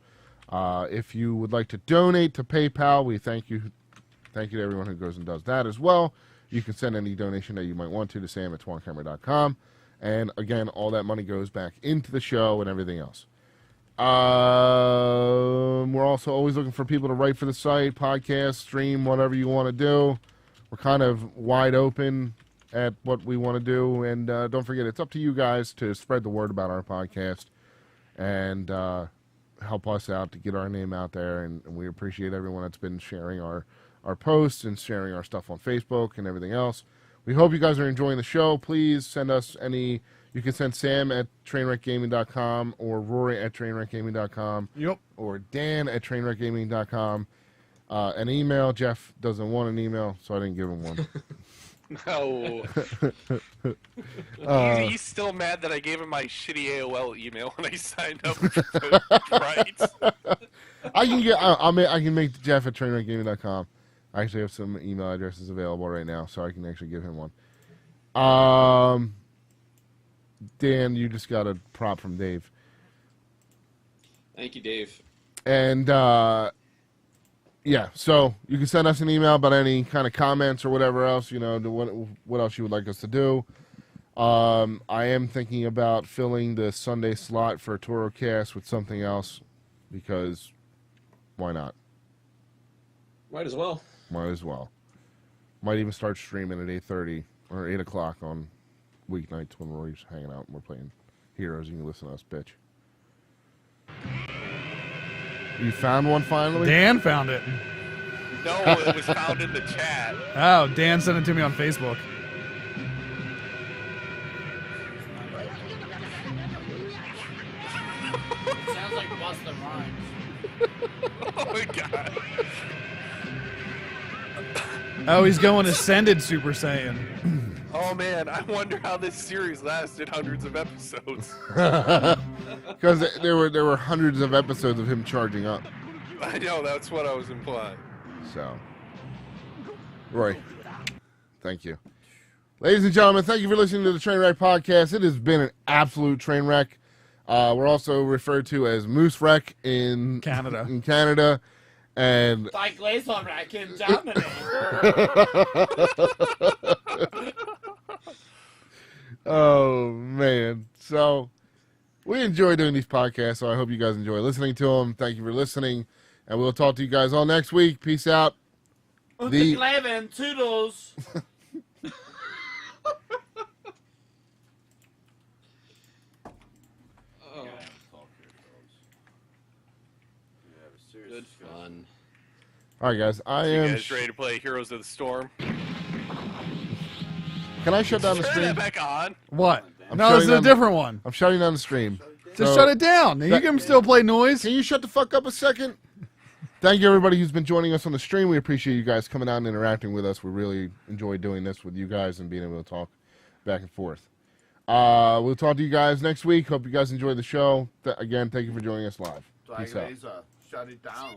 if you would like to donate to PayPal, we thank you. Thank you to everyone who goes and does that as well. You can send any donation that you might want to sam@swancamera.com. And again, all that money goes back into the show and everything else. We're also always looking for people to write for the site, podcast, stream, whatever you want to do. We're kind of wide open at what we want to do. And don't forget, it's up to you guys to spread the word about our podcast and help us out to get our name out there. And we appreciate everyone that's been sharing our posts and sharing our stuff on Facebook and everything else. We hope you guys are enjoying the show. Please send us any... You can send Sam at trainwreckgaming.com or Rory at trainwreckgaming.com.
Yep.
Or Dan at trainwreckgaming.com. An email. Jeff doesn't want an email, so I didn't give him one.
No. He's still mad that I gave him my shitty AOL email when I signed up for Right.
I can make Jeff at trainwreckgaming.com. I actually have some email addresses available right now, so I can actually give him one. Dan, you just got a prop from Dave.
Thank you, Dave.
And, yeah, so you can send us an email about any kind of comments or whatever else, what else you would like us to do. I am thinking about filling the Sunday slot for ToroCast with something else, because why not?
Might as well.
Might as well. Might even start streaming at 8:30 or 8 o'clock on weeknights when Rory's hanging out and we're playing Heroes. You can listen to us, bitch. You found one finally?
Dan found it.
No, it was found in the chat.
Oh, Dan sent it to me on Facebook.
Sounds like Busta Rhymes.
Oh my god.
Oh, he's going Ascended Super Saiyan.
Oh man, I wonder how this series lasted hundreds of episodes.
Because there were hundreds of episodes of him charging up.
I know, that's what I was implying.
So, Roy, thank you. Ladies and gentlemen, thank you for listening to the Trainwreck Podcast. It has been an absolute train wreck. We're also referred to as Moose Wreck in
Canada.
And
Like Laser Wreck in Germany.
Oh, man. So, we enjoy doing these podcasts, so I hope you guys enjoy listening to them. Thank you for listening, and we'll talk to you guys all next week. Peace out.
Untergleven, toodles.
Good fun.
All right, guys.
You guys ready to play Heroes of the Storm?
Can I shut down the
Turn
stream?
that back on.
What? No, this is a different one.
I'm shutting down the stream.
Just shut it down. You can still play noise.
Can you shut the fuck up a second? Thank you, everybody who's been joining us on the stream. We appreciate you guys coming out and interacting with us. We really enjoy doing this with you guys and being able to talk back and forth. We'll talk to you guys next week. Hope you guys enjoy the show. Again, thank you for joining us live. Peace out.
Shut it down.